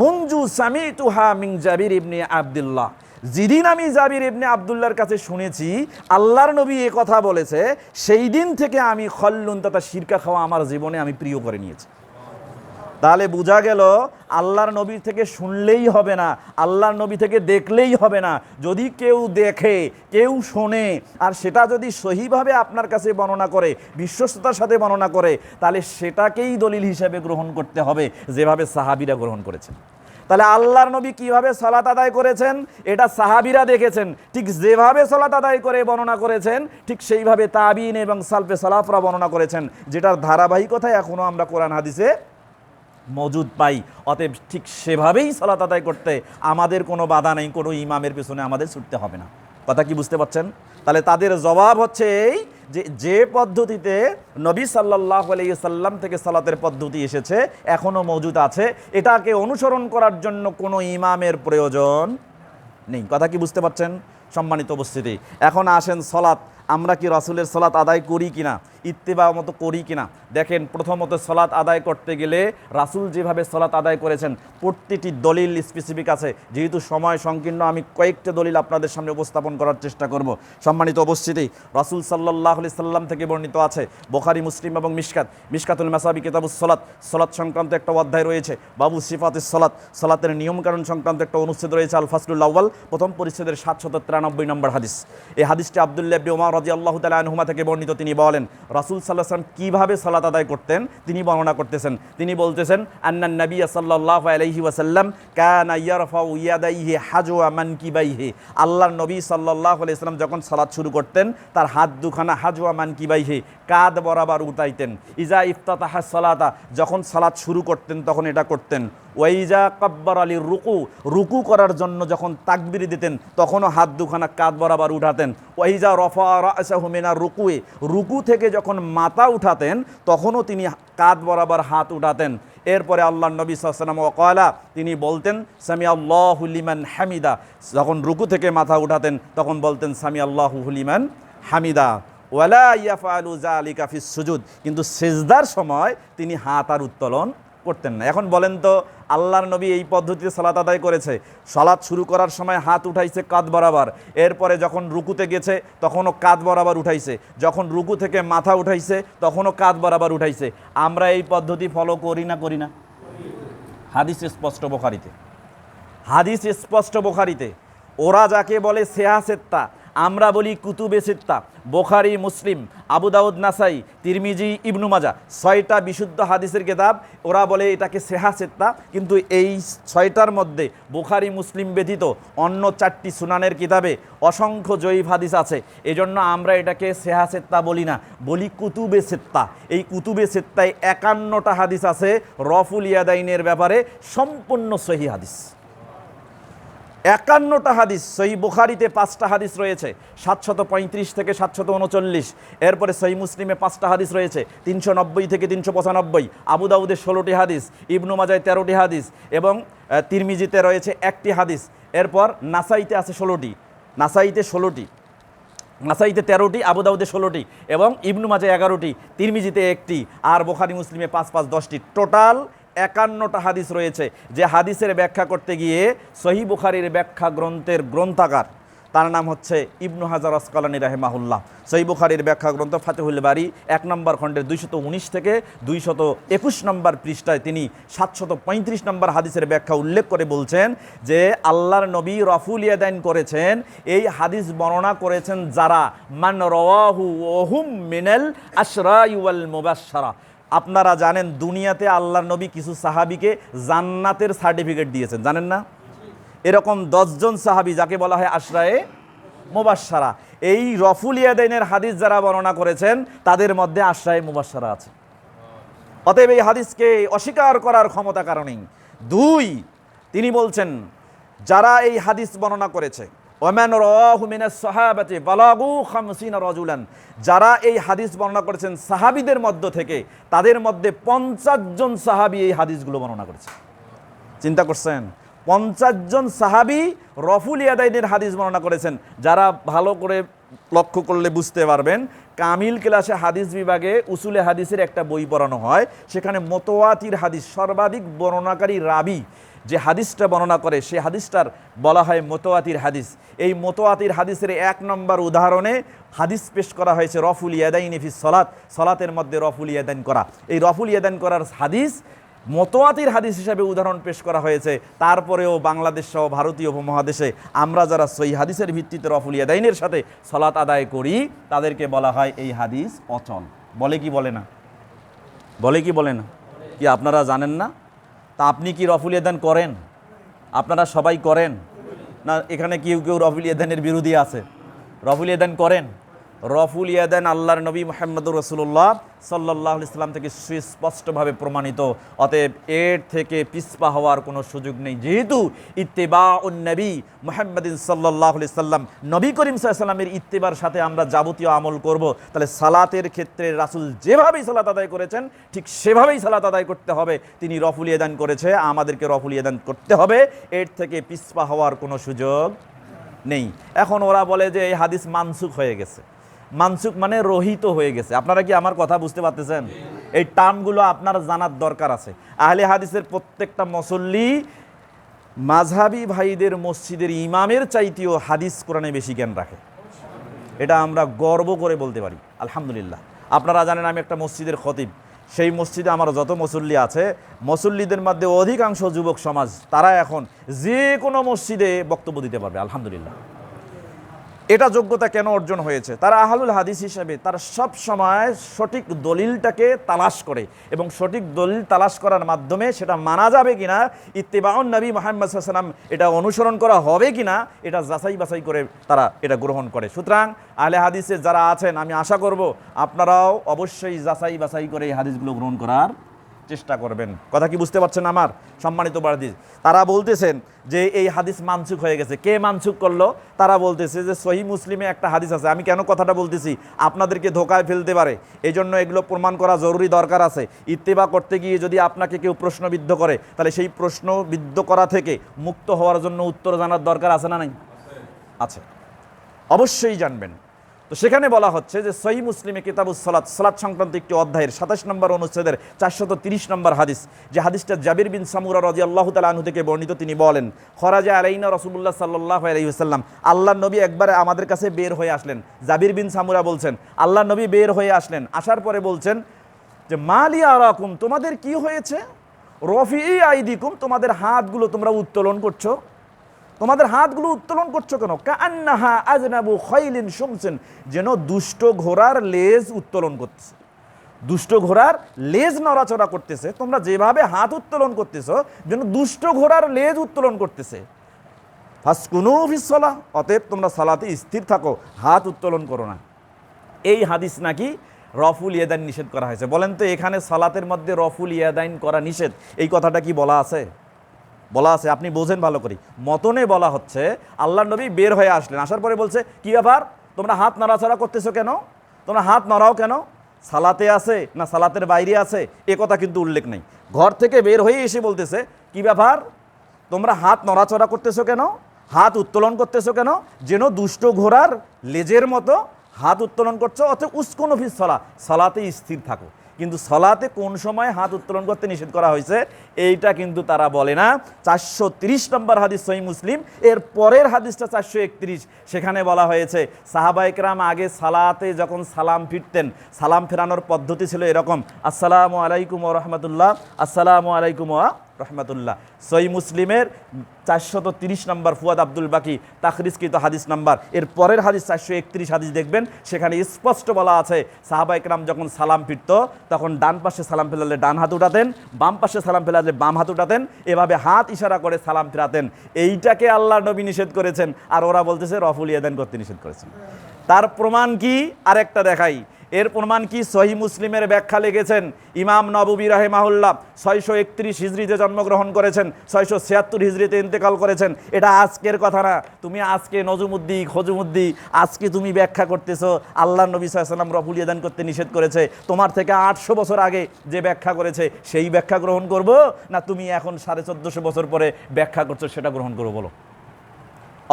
S1: মুনজু সামি'তুহা মিন জাবির ইবনে আব্দুল্লাহ, যেদিন আমি জাবির ইবনে আব্দুল্লাহর কাছে শুনেছি আল্লাহর নবী এ কথা বলেছে, সেই দিন থেকে আমি খল্লুন তথা সিরকা খাওয়া আমার জীবনে আমি প্রিয় করে নিয়েছি। তাহলে বোঝা গেল আল্লাহর নবী থেকে শুনলেই হবে না, আল্লাহর নবী থেকে দেখলেই হবে না। যদি কেউ দেখে, কেউ শোনে, আর সেটা যদি সহিভাবে আপনার কাছে বর্ণনা করে, বিশ্বস্ততার সাথে বর্ণনা করে, তাহলে সেটাকেই দলিল হিসেবে গ্রহণ করতে হবে যেভাবে সাহাবীরা গ্রহণ করেছেন। তাহলে আল্লাহর নবী কিভাবে সালাত আদায় করেছেন এটা সাহাবীরা দেখেছেন, ঠিক যেভাবে সালাত আদায় করে বর্ণনা করেছেন ঠিক সেইভাবে তাবিঈন এবং সালফে সালাফরা বর্ণনা করেছেন, যেটার ধারাবাহিকতায় এখনও আমরা কোরআন হাদিসে মজুদ পাই। অতএব ঠিক সেভাবেই সালাত আদায় করতে আমাদের কোনো বাধা নেই, কোনো ইমামের পেছনে আমাদের ছুটতে হবে না। কথা কি বুঝতে পারছেন? তাহলে তাদের জবাব হচ্ছে এই যে যে পদ্ধতিতে নবী সাল্লাল্লাহু আলাইহি সাল্লাম থেকে সালাতের পদ্ধতি এসেছে এখনও মজুদ আছে, এটাকে অনুসরণ করার জন্য কোনো ইমামের প্রয়োজন নেই। কথা কি বুঝতে পারছেন সম্মানিত উপস্থিতি? এখন আসেন সলাৎ, আমরা কি রাসূলের সলাৎ আদায় করি কিনা, ইত্তেবা মতো করি কিনা? দেখেন, প্রথমত সলাৎ আদায় করতে গেলে রাসূল যেভাবে সলাৎ আদায় করেছেন প্রতিটি দলিল স্পেসিফিক আছে। যেহেতু সময় সংকীর্ণ, আমি কয়েকটা দলিল আপনাদের সামনে উপস্থাপন করার চেষ্টা করব। সম্মানিত উপস্থিতি, রাসূল সাল্লাল্লাহু আলাইহি সাল্লাম থেকে বর্ণিত আছে, বুখারী, মুসলিম এবং মিশকাতুল মাসাবি কিতাবুস সলাৎ, সলাৎ সংক্রান্ত একটা অধ্যায় রয়েছে। বাবু সিফাতিস সলাৎ, সলাতের নিয়মকানুন সংক্রান্ত একটা অনুচ্ছেদ রয়েছে, আল ফাসলুল আউয়াল, প্রথম পরিচ্ছেদের 793 নম্বর হাদিস। এই হাদিসটি আব্দুল্লাহ ইবনে উমর রাদিয়াল্লাহু তাআলা আনহুমা থেকে বর্ণিত। তিনি বলেন, রাসূল সাল্লাল্লাহু আলাইহি ওয়াসাল্লাম কীভাবে সালাত আদায় করতেন তিনি বর্ণনা করতেছেন। তিনি বলতেছেন, আন্নান নবী সাল্লাল্লাহু আলাইহি ওয়াসাল্লাম কানা ইয়ারফাউ ইয়াদাইহি হাজওয়া মানকিবাইহি। আল্লাহর নবী সাল্লাল্লাহু আলাইহি ওয়াসাল্লাম যখন সালাত শুরু করতেন তার হাত দুখানা হাজওয়া মানকিবাইহি, কাঁধ বরাবর উঠাইতেন। ইজা ইফতাতাহা সালাতা, যখন সালাত শুরু করতেন তখন এটা করতেন। ওয়াইজা কাব্বার আলী রুকু, রুকু করার জন্য যখন তাকবির দিতেন তখনও হাত দুখানা কাঁধ বরাবর উঠাতেন। ওয়াইজা রফা রাসাহু মিনার রুকুয়ে, রুকু থেকে যখন মাথা উঠাতেন তখনও তিনি কাঁধ বরাবর হাত উঠাতেন। এরপরে আল্লাহর নবী সাল্লাল্লাহু আলাইহি ওয়াসাল্লাম ওয়াকালা, তিনি বলতেন সামি আল্লাহু লিমান হামিদা। যখন রুকু থেকে মাথা উঠাতেন তখন বলতেন সামি আল্লাহু লিমান হামিদা। ওয়ালা ইয়াফআলু যালিকা ফিস সুজুদ, কিন্তু সিজদার সময় তিনি হাত আর উত্তোলন করতেন না। এখন বলেন তো, আল্লাহর নবী এই পদ্ধতিতে সালাত আদায় করেছে। সালাত শুরু করার সময় হাত উঠাইছে কাঁধ বরাবর, এরপরে যখন রুকুতে গেছে তখনও কাঁধ বরাবর উঠাইছে, যখন রুকু থেকে মাথা উঠাইছে তখনও কাঁধ বরাবর উঠাইছে। আমরা এই পদ্ধতি ফলো করি না করি না? হাদিস স্পষ্ট বুখারীতে, হাদিস স্পষ্ট বুখারীতে। ওরা যাকে বলে সেহাসেত্তা, আমরা বলি কুতুবে সিত্তা। বুখারী, মুসলিম, আবু দাউদ, নাসাই, তিরমিজি, ইবনু মাজাহ, 6টা বিশুদ্ধ হাদিসের কিতাব। ওরা বলে এটাকে সেহাসেত্তা, কিন্তু এই 6টার মধ্যে বুখারী, মুসলিম ব্যতীত অন্য 4টি সুনানের কিতাবে অসংখ্য জয়ীফ হাদিস আছে। এজন্য আমরা এটাকে সেহাসেত্তা বলি না, বলি কুতুবে সিত্তা। এই কুতুবে সিত্তায় 51টা হাদিস আছে রফুল ইয়াদাইনের ব্যাপারে, সম্পূর্ণ সহিহ হাদিস। 51টা হাদিস। সহিহ বুখারীতে 5টা হাদিস রয়েছে, 735 থেকে 739। এরপরে সহিহ মুসলিমে 5টা হাদিস রয়েছে, 390 থেকে 395। আবু দাউদে 16টি হাদিস, ইবনু মাজায় 13টি হাদিস এবং তিরমিজিতে রয়েছে 1টি হাদিস। এরপর নাসাইতে আছে 16টি, নাসাইতে 13টি, আবু দাউদে 16টি এবং ইবনু মাজায় 11টি, তিরমিজিতে 1টি, আর বুখারী মুসলিমে 5 5 10টি। টোটাল 51টা হাদিস রয়েছে। যে হাদিসের ব্যাখ্যা করতে গিয়ে সহিহ বুখারীর ব্যাখ্যা গ্রন্থের গ্রন্থাগার, তার নাম হচ্ছে ইবনু হাজার আসকালানী রাহিমাহুল্লাহ। সহিহ বুখারীর ব্যাখ্যা গ্রন্থ ফাতহুল বারী 1 নম্বর খণ্ডের 219 থেকে 221 নম্বর পৃষ্ঠায় তিনি 735 নম্বর হাদিসের ব্যাখ্যা উল্লেখ করে বলছেন যে আল্লাহর নবী রফুল ইয়াদাইন করেছেন। এই হাদিস বর্ণনা করেছেন যারা মান রাওয়াহু ওহুম মিনাল আশরাই ওয়াল মুবাশশারা। আপনারা জানেন দুনিয়াতে আল্লাহর নবী কিছু সাহাবীকে জান্নাতের সার্টিফিকেট দিয়েছেন, জানেন না? এরকম 10 জন সাহাবী যাকে বলা হয় আশরায়ে মুবাশশারা। এই রফুল ইয়াদাইনের হাদিস যারা বর্ণনা করেছেন তাদের মধ্যে আশরায়ে মুবাশশারা আছে। অতএব এই হাদিসকে অস্বীকার করার ক্ষমতা কারণেই। 2, তিনি বলছেন যারা এই হাদিস বর্ণনা করেছে, ওমান রাওয়াহু মিনাস সাহাবাতি বালাগু 50 রাজুলান, যারা এই হাদিস বর্ণনা করেছেন সাহাবীদের মধ্য থেকে, তাদের মধ্যে 50 জন সাহাবী এই হাদিসগুলো বর্ণনা করেছে। চিন্তা করছেন? 50 জন সাহাবী রফুল ইয়াদাইনের হাদিস বর্ণনা করেছেন। যারা ভালো করে লক্ষ্য করলে বুঝতে পারবেন, কামিল ক্লাসে হাদিস বিভাগে উসুলে হাদিসের একটা বই পড়ানো হয়, সেখানে মুতাওয়াতির হাদিস, সর্বাধিক বর্ণনাকারী রাবি যে হাদিসটা বর্ণনা করে সে হাদিসটার বলা হয় মুতাওয়াতির হাদিস। এই মুতাওয়াতির হাদিসের 1 নম্বর উদাহরণে হাদিস পেশ করা হয়েছে রফুল ইয়াদাইনি ফিস সালাত, সালাতের মধ্যে রফুল ইয়াদাইন করা। এই রফুল ইয়াদাইন করার হাদিস মুতাওয়াতির হাদিস হিসাবে উদাহরণ পেশ করা হয়েছে। তারপরেও বাংলাদেশ সহ ভারতীয় উপমহাদেশে আমরা যারা সহিহ হাদিসের ভিত্তিতে রফুল ইয়াদাইনের সাথে সালাত আদায় করি তাদেরকে বলা হয় এই হাদিস অচল। বলে কি বলে না? বলে কি বলে না? কি আপনারা জানেন না? তা আপনি কি রফুল ইয়াদাইন করেন? আপনারা সবাই করেন না? এখানে কেউ কেউ রফুল ইয়াদাইনের বিরোধী আছে? রফুল ইয়াদাইন করেন? রফুল ইয়াদান আল্লাহর নবী মুহাম্মদুর রাসূলুল্লাহ সাল্লাল্লাহু আলাইহি সাল্লাম থেকে সুস্পষ্টভাবে প্রমাণিত। অতএব এর থেকে পিছপা হওয়ার কোনো সুযোগ নেই। যেহেতু ইত্তেবাউন নবী মুহাম্মদিন সাল্লাল্লাহু আলাইহি সাল্লাম, নবী করিম সাল্লাল্লাহু আলাইহি সাল্লামের ইত্তেবার সাথে আমরা যাবতীয় আমল করব, তাহলে সালাতের ক্ষেত্রে রাসূল যেভাবেই সালাত আদায় করেছেন ঠিক সেভাবেই সালাত আদায় করতে হবে। তিনি রফুল ইয়াদান করেছে, আমাদেরকে রফুল ইয়াদান করতে হবে। এর থেকে পিছপা হওয়ার কোনো সুযোগ নেই। এখন ওরা বলে যে এই হাদিস মানসুখ হয়ে গেছে। মানসুখ মানে রহিত হয়ে গেছে। আপনারা কি আমার কথা বুঝতে পারতেছেন? এই টার্মগুলো আপনার জানার দরকার আছে। আহলে হাদিসের প্রত্যেকটা মুসল্লি মাযহাবী ভাইদের মসজিদের ইমামের চাইতেও হাদিস কোরআনে বেশি জ্ঞান রাখে। এটা আমরা গর্ব করে বলতে পারি আলহামদুলিল্লাহ। আপনারা জানেন আমি একটা মসজিদের খতিব। সেই মসজিদে আমার যত মুসল্লি আছে, মুসল্লিদের মধ্যে অধিকাংশ যুবক সমাজ, তারা এখন যে কোনো মসজিদে বক্তব্য দিতে পারবে আলহামদুলিল্লাহ। এটা যোগ্যতা কেন অর্জন হয়েছে? তারা আহলুল হাদিস হিসেবে তারা সব সময় সঠিক দলিলটাকে তালাশ করে, এবং সঠিক দলিল তালাশ করার মাধ্যমে সেটা মানা যাবে কিনা, ইত্তেবাউন নবী মুহাম্মদ সাল্লাল্লাহু আলাইহি ওয়াসাল্লাম এটা অনুসরণ করা হবে কিনা, এটা যাচাই বাছাই করে তারা এটা গ্রহণ করে। সুতরাং আহলে হাদিসে যারা আছেন, আমি আশা করব আপনারাও অবশ্যই যাচাই বাছাই করে এই হাদিসগুলো গ্রহণ করার চেষ্টা করবেন। কথা কি বুঝতে পারছেন আমার সম্মানিত বারদিস? তারা বলতেছেন যে এই হাদিস মানসুখ হয়ে গেছে। কে মানসুখ করলো? তারা বলতেছে যে সহিহ মুসলিমে একটা হাদিস আছে। আমি কেন কথাটা বলতেছি, আপনাদেরকে ধোকায় ফেলতে পারে, এই জন্য এগুলো প্রমাণ করা জরুরি দরকার আছে। ইত্তেবা করতে গিয়ে যদি আপনাকে কেউ প্রশ্নবিদ্ধ করে, তাহলে সেই প্রশ্নবিদ্ধ করা থেকে মুক্ত হওয়ার জন্য উত্তর জানার দরকার আছে না নাই? আছে, অবশ্যই জানবেন। তো সেখানে বলা হচ্ছে যে সহিহ মুসলিমে কিতাবুস সালাত, সালাত সংক্রান্ত একটি অধ্যায়ের 27 নম্বর অনুচ্ছেদের 430 নম্বর হাদিস, যে হাদিসটা জাবির বিন সামুরা রাদিয়াল্লাহু তাআলা আনহু থেকে বর্ণিত। তিনি বলেন, খরাজা আলাইনা রাসূলুল্লাহ সাল্লাল্লাহু আলাইহি ওয়াসাল্লাম, আল্লাহর নবী একবারে আমাদের কাছে বের হয়ে আসলেন। জাবির বিন সামুরা বলছেন, আল্লাহর নবী বের হয়ে আসলেন, আসার পরে বলছেন যে মালি আরাকুম, তোমাদের কি হয়েছে? রফিই আইদিকুম, তোমাদের হাতগুলো তোমরা উত্তোলন করছো। তোমাদের হাতগুলো উত্তোলন করছো কেন? কান্নাহা আজনাবু খাইলিন শুমসিন, যেন দুষ্ট ঘোড়ার লেজ উত্তোলন করতেছে। দুষ্ট ঘোড়ার লেজ নড়াচড়া করতেছে। তোমরা যেভাবে হাত উত্তোলন করতেছো, যেন দুষ্ট ঘোড়ার লেজ উত্তোলন করতেছে। ফাসকুনু ফিস সালাহ, অতএব তোমরা সালাতে স্থির থাকো, হাত উত্তোলন করো না। এই হাদিস নাকি রফুল ইয়াদাইন নিষেধ করা হয়েছে। বলেন তো, এখানে সালাতের মধ্যে রফুল ইয়াদাইন করা নিষেধ, এই কথাটা কি বলা আছে? বলা আছে? আপনি বোঝেন ভালো করে। মতনে বলা হচ্ছে আল্লাহর নবী বের হয়ে আসলেন, আসার পরে বলছে কি ব্যাপার, তোমরা হাত নাড়াচাড়া করতেছো কেন? তোমরা হাত নাড়াও কেন? সালাতে আছে না সালাতের বাইরে আছে এ কথা কিন্তু উল্লেখ নেই। ঘর থেকে বের হয়ে এসে বলতেছে কি ব্যাপার, তোমরা হাত নড়াচড়া করতেছো কেন, হাত উত্তোলন করতেছো কেন? যেন দুষ্ট ঘোড়ার লেজের মতো হাত উত্তোলন করছো। অর্থাৎ উস্কুনু ফিস সালাহ, সালাতে স্থির থাকো। কিন্তু সালাতে কোন সময় হাত উত্তোলন করতে নিষেধ করা হয়েছে এইটা কিন্তু তারা বলে না। 430 নম্বর হাদিস সহিহ মুসলিম, এর পরের হাদিসটা 431, সেখানে বলা হয়েছে সাহাবায়ে কেরাম আগে সালাতে যখন সালাম ফিরতেন, সালাম ফেরানোর পদ্ধতি ছিল এরকম, আসসালামু আলাইকুম ওয়া রাহমাতুল্লাহ, আসসালামু আলাইকুম ওয়া রহমাতুল্লাহ। সহিহ মুসলিমের 430 নম্বর, ফুয়াদ আব্দুল বাকি তাখরিজকৃত হাদিস নাম্বার, এর পরের হাদিস 431 হাদিস দেখবেন, সেখানে স্পষ্ট বলা আছে সাহাবায়ে কেরাম যখন সালাম ফিরত তখন ডান পাশে সালাম ফেরালে ডান হাত উঠাতেন, বাম পাশে সালাম ফেরালে বাম হাত উঠাতেন, এভাবে হাত ইশারা করে সালাম ফেরাতেন। এইটাকে আল্লাহর নবী নিষেধ করেছেন, আর ওরা বলতেছে রফুল ইয়াদাইন করতে নিষেধ করেছেন। তার প্রমাণ কি? আরেকটা দেখাই। এর প্রমাণ কি? সহিহ মুসলিমের ব্যাখ্যা লিখেছেন ইমাম নববী রাহিমাহুল্লাহ, 631 হিজরিতে জন্মগ্রহণ করেছেন, 676 হিজরিতে ইন্তেকাল করেছেন। এটা আজকের কথা না। তুমি আজকে নজুমুদ্দি খজুমুদ্দি আজকে তুমি ব্যাখ্যা করতেছো আল্লাহ নবী সাল্লাল্লাহু আলাইহি ওয়াসাল্লাম রফুল ইয়াদাইন করতে নিষেধ করেছে। তোমার থেকে 800 বছর আগে যে ব্যাখ্যা করেছে সেই ব্যাখ্যা গ্রহণ করব, না তুমি এখন 1450 বছর পরে ব্যাখ্যা করছো সেটা গ্রহণ করবো? বলো।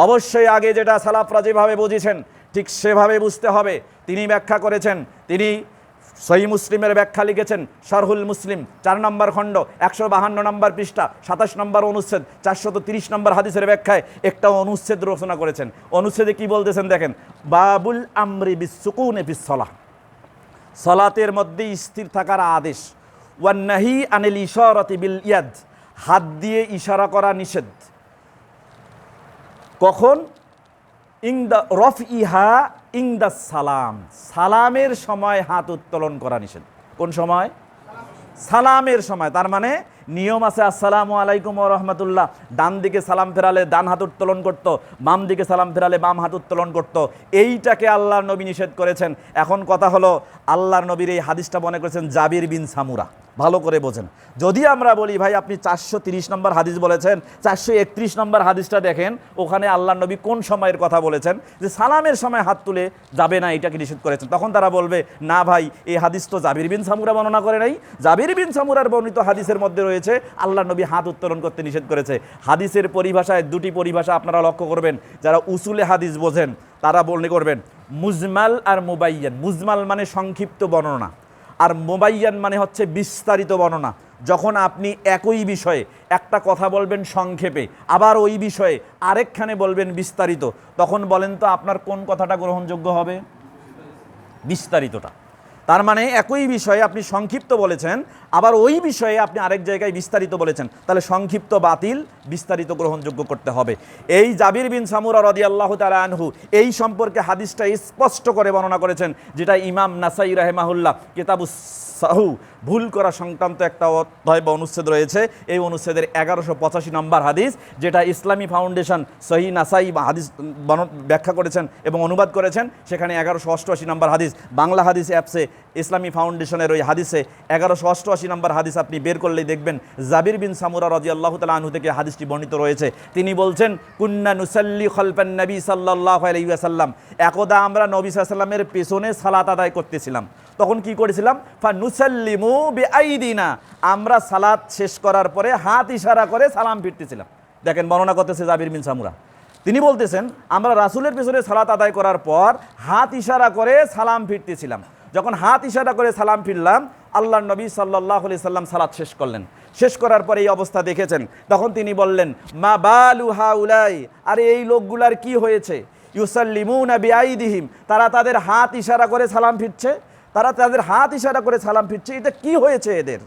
S1: অবশ্যই আগে যেটা সালাফরা যেভাবে বুঝেছেন ঠিক সেভাবে বুঝতে হবে। তিনি ব্যাখ্যা করেছেন, তিনি সহিহ মুসলিমের ব্যাখ্যা লিখেছেন শারহুল মুসলিম 4 নম্বর খণ্ড 152 নম্বর পৃষ্ঠা 27 নম্বর অনুচ্ছেদ 430 নম্বর হাদিসের ব্যাখ্যায় একটা অনুচ্ছেদ রচনা করেছেন। অনুচ্ছেদে কি বলতেছেন দেখেন, বাবুল আমরি বিসসুকুনি ফিস সালাহ, সালাতের মধ্যে স্থির থাকার আদেশ, ওয়ান নাহি আনিল ইশারাতি বিল ইয়াদ, হাত দিয়ে ইশারা করা নিষেধ। কখন? ইংদা রফইহা ইংদা সালাম, সালামের সময় হাত উত্তোলন করা নিষেধ। কোন সময়? সালামের সময়। তার মানে নিয়ম আছে আসসালামু আলাইকুম ওয়া রাহমাতুল্লাহ, ডান দিকে সালাম ফেরালে ডান হাত উত্তোলন করত, বাম দিকে সালাম ফেরালে বাম হাত উত্তোলন করত। এইটাকে আল্লাহর নবী নিষেধ করেছেন। এখন কথা হলো, আল্লাহর নবীর এই হাদিসটা মনে করেছেন জাবির বিন সামুরা। ভালো করে বোঝেন। যদি আমরা বলি ভাই আপনি 430 নম্বর হাদিস বলেছেন, 431 নম্বর হাদিসটা দেখেন, ওখানে আল্লাহর নবী কোন সময়ের কথা বলেছেন যে সালামের সময় হাত তুলে যাবে না, এটাকে নিষেধ করেছেন। তখন তারা বলবে না ভাই এই হাদিস তো জাবির বিন সামুরা বর্ণনা করে নাই। জাবির বিন সামুরার বর্ণিত হাদিসের মধ্যে রয়েছে আল্লাহর নবী হাত উত্তোলন করতে নিষেধ করেছে। হাদিসের পরিভাষায় দুটি পরিভাষা আপনারা লক্ষ্য করবেন, যারা উসুলে হাদিস বোঝেন তারা বর্ণনা করবেন, মুজমাল আর মুবাইয়ান। মুজমাল মানে সংক্ষিপ্ত বর্ণনা, আর মুবাইয়ান মানে হচ্ছে বিস্তারিত বর্ণনা। যখন আপনি একই বিষয়ে একটা কথা বলবেন সংক্ষেপে, আবার ওই বিষয়ে আরেকখানে বলবেন বিস্তারিত, তখন বলেন তো আপনার কোন কথাটা গ্রহণযোগ্য হবে? বিস্তারিতটা। তার মানে একই বিষয়ে আপনি সংক্ষিপ্ত বলেছেন, আবার ওই বিষয়ে আপনি আরেক জায়গায় বিস্তারিত বলেছেন, তাহলে সংক্ষিপ্ত বাতিল, বিস্তারিত গ্রহণযোগ্য করতে হবে। এই জাবির বিন সামুরা রাদিয়াল্লাহু তাআলা আনহু এই সম্পর্কে হাদিসটা স্পষ্ট করে বর্ণনা করেছেন, যেটা ইমাম নাসাই রাহিমাহুল্লাহ কিতাবুস সাহু ভুল করা সংক্রান্ত একটা অধ্যায় বা অনুচ্ছেদ রয়েছে, এই অনুচ্ছেদের 1185 নম্বর হাদিস, যেটা ইসলামী ফাউন্ডেশন সহিহ নাসাই বা হাদিস ব্যাখ্যা করেছেন এবং অনুবাদ করেছেন। সেখানে 1188 নম্বর হাদিস, বাংলা হাদিস অ্যাপসে ইসলামী ফাউন্ডেশনের ওই হাদিসে 1188 নম্বর হাদিস আপনি বের করলেই দেখবেন জাবির বিন সামুরা রাদিয়াল্লাহু তাআলা আনহু থেকে হাদিসটি বর্ণিত রয়েছে। তিনি বলছেন, কুন্না নুসাল্লি খালফান নবী সাল্লাল্লাহু আলাইহি ওয়াসাল্লাম, একদা আমরা নবী সাল্লাল্লাহু আলাইহি ওয়াসাল্লামের পেছনে সালাত আদায় করতেছিলাম। তখন কি করেছিলাম? ফা নুসাল্লিমু বিআইদিনা, আমরা সালাত শেষ করার পরে হাত ইশারা করে সালাম ফিরতেছিলাম। দেখেন বর্ণনা করতেছে জাবির বিন সামুরা, তিনি বলতেছেন আমরা রাসূলের পেছনে সালাত আদায় করার পর হাত ইশারা করে সালাম ফিরতেছিলাম। যখন হাত ইশারা করে সালাম ফিরলাম, আল্লাহর নবী সাল্লাল্লাহু আলাইহি সাল্লাম সালাত শেষ করলেন। শেষ করার পরে এই অবস্থা দেখেছেন, তখন তিনি বললেন, মা বালু হাউলাই, আরে এই লোকগুলার কি হয়েছে? ইউসাল্লিমুনা বিআইদিহিম, তারা তাদের হাত ইশারা করে সালাম ফিরছে, তারা তাদের হাত ইশারা করে সালাম ফিরছে, এটা কি হয়েছে এদের?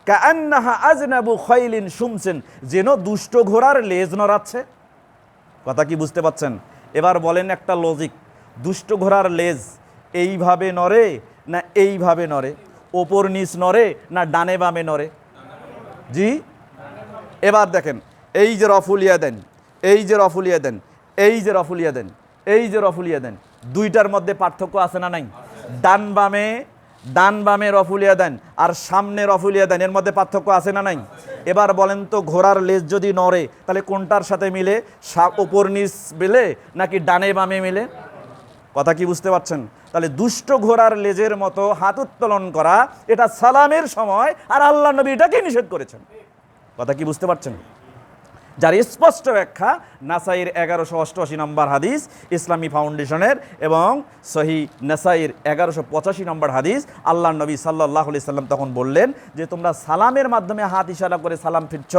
S1: কাআন্নাহা আজনাবু খাইলিন শুমসিন, যেন দুষ্ট ঘোড়ার লেজ নড়াচ্ছে। কথা কি বুঝতে পাচ্ছেন? এবার বলেন একটা লজিক, দুষ্ট ঘোড়ার লেজ এইভাবে নড়ে না এইভাবে নড়ে? ওপর নিচ নড়ে না ডানে বামে নড়ে? জি, এবার দেখেন, এই যে রফুলিয়া দেন, এই যে রফুলিয়া দেন, এই যে রফুলিয়া দেন, এই যে রফুলিয়া দেন, দুইটার মধ্যে পার্থক্য আছে না নাই? ডান বামে রফুলিয়া দেন আর সামনে রফুলিয়া দেন, এর মধ্যে পার্থক্য আছে না নাই? এবার বলেন তো, ঘোড়ার লেজ যদি নড়ে তাহলে কোনটার সাথে মিলে? ওপর নিচ মিলে নাকি ডানে বামে মিলে? কথা কি বুঝতে পারছেন? তাহলে দুষ্ট ঘোড়ার লেজের মতো হাত উত্তোলন করা, এটা সালামের সময়, আর আল্লাহ নবী এটাকে নিষেধ করেছেন। কথা কি বুঝতে পারছেন? যার স্পষ্ট ব্যাখ্যা নাসাইর 1188 নম্বর হাদিস, ইসলামী ফাউন্ডেশনের এবং সহিহ নাসাইর 1185 নম্বর হাদিস। আল্লাহর নবী সাল্লাল্লাহু আলাইহি সাল্লাম তখন বললেন যে তোমরা সালামের মাধ্যমে হাত ইশারা করে সালাম ফিরছ,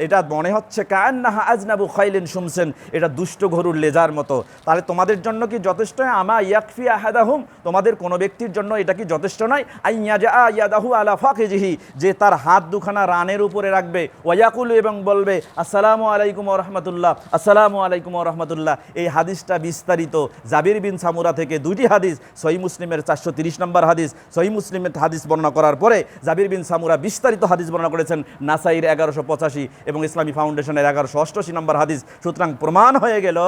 S1: এটা মনে হচ্ছে কাআন্নাহা আজনাবু খাইলিন শুমসিন, এটা দুষ্ট গরুর লেজার মতো। তাহলে তোমাদের জন্য কি যথেষ্ট? আমা ইয়াকফি আহাদাহুম, তোমাদের কোনো ব্যক্তির জন্য এটা কি যথেষ্ট নয়? আইয়াজা ইয়াদাহু আলা ফাকিজিহি, যে তার হাত দুখানা রানের উপরে রাখবে, ওয়ায়াকুলু, এবং বলবে আসসালামু আলাইকুম ওয়া রাহমাতুল্লাহ, আসসালামু আলাইকুম ওয়া রাহমাতুল্লাহ। এই হাদিসটা বিস্তারিত জাবির বিন সামুরা থেকে দুইটি হাদিস, সহিহ মুসলিমের 430 নম্বর হাদিস, সহিহ মুসলিমের হাদিস বর্ণনা করার পরে জাবির বিন সামুরা বিস্তারিত হাদিস বর্ণনা করেছেন নাসাইর 1185 এবং ইসলামী ফাউন্ডেশনের 1188 নম্বর হাদিস। সুতরাং প্রমাণ হয়ে গেল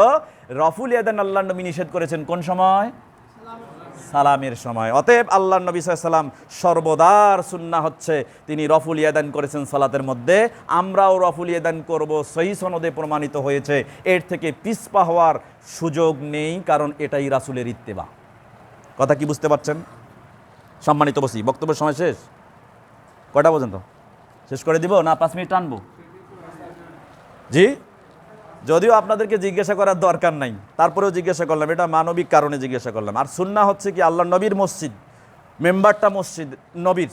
S1: রফুল ইয়াদান আল্লাহর নবী নিষেধ করেছেন কোন সময়? সালামের সময়। অতএব আল্লাহর নবী সাল্লাল্লাহু আলাইহি ওয়াসাল্লাম সর্বদার সুন্নাহ হচ্ছে তিনি রফুল ইয়াদান করেছেন সালাতের মধ্যে, আমরাও রফুল ইয়াদান করব, সহিহ সনদে প্রমাণিত হয়েছে। এর থেকে পিছপা হওয়ার সুযোগ নেই, কারণ এটাই রাসূলের ইত্তেবা। কথা কি বুঝতে পারছেন? সম্মানিত বসি, বক্তব্যের সময় শেষ। কয়টা পর্যন্ত শেষ করে দিব না 5 মিনিট টানবো? জি, যদিও আপনাদেরকে জিজ্ঞাসা করার দরকার নাই, তারপরেও জিজ্ঞাসা করলাম, এটা মানবিক কারণে জিজ্ঞাসা করলাম। আর সুন্নাহ হচ্ছে কি আল্লাহ নবীর মসজিদ, মেম্বারটা মসজিদ নবীর,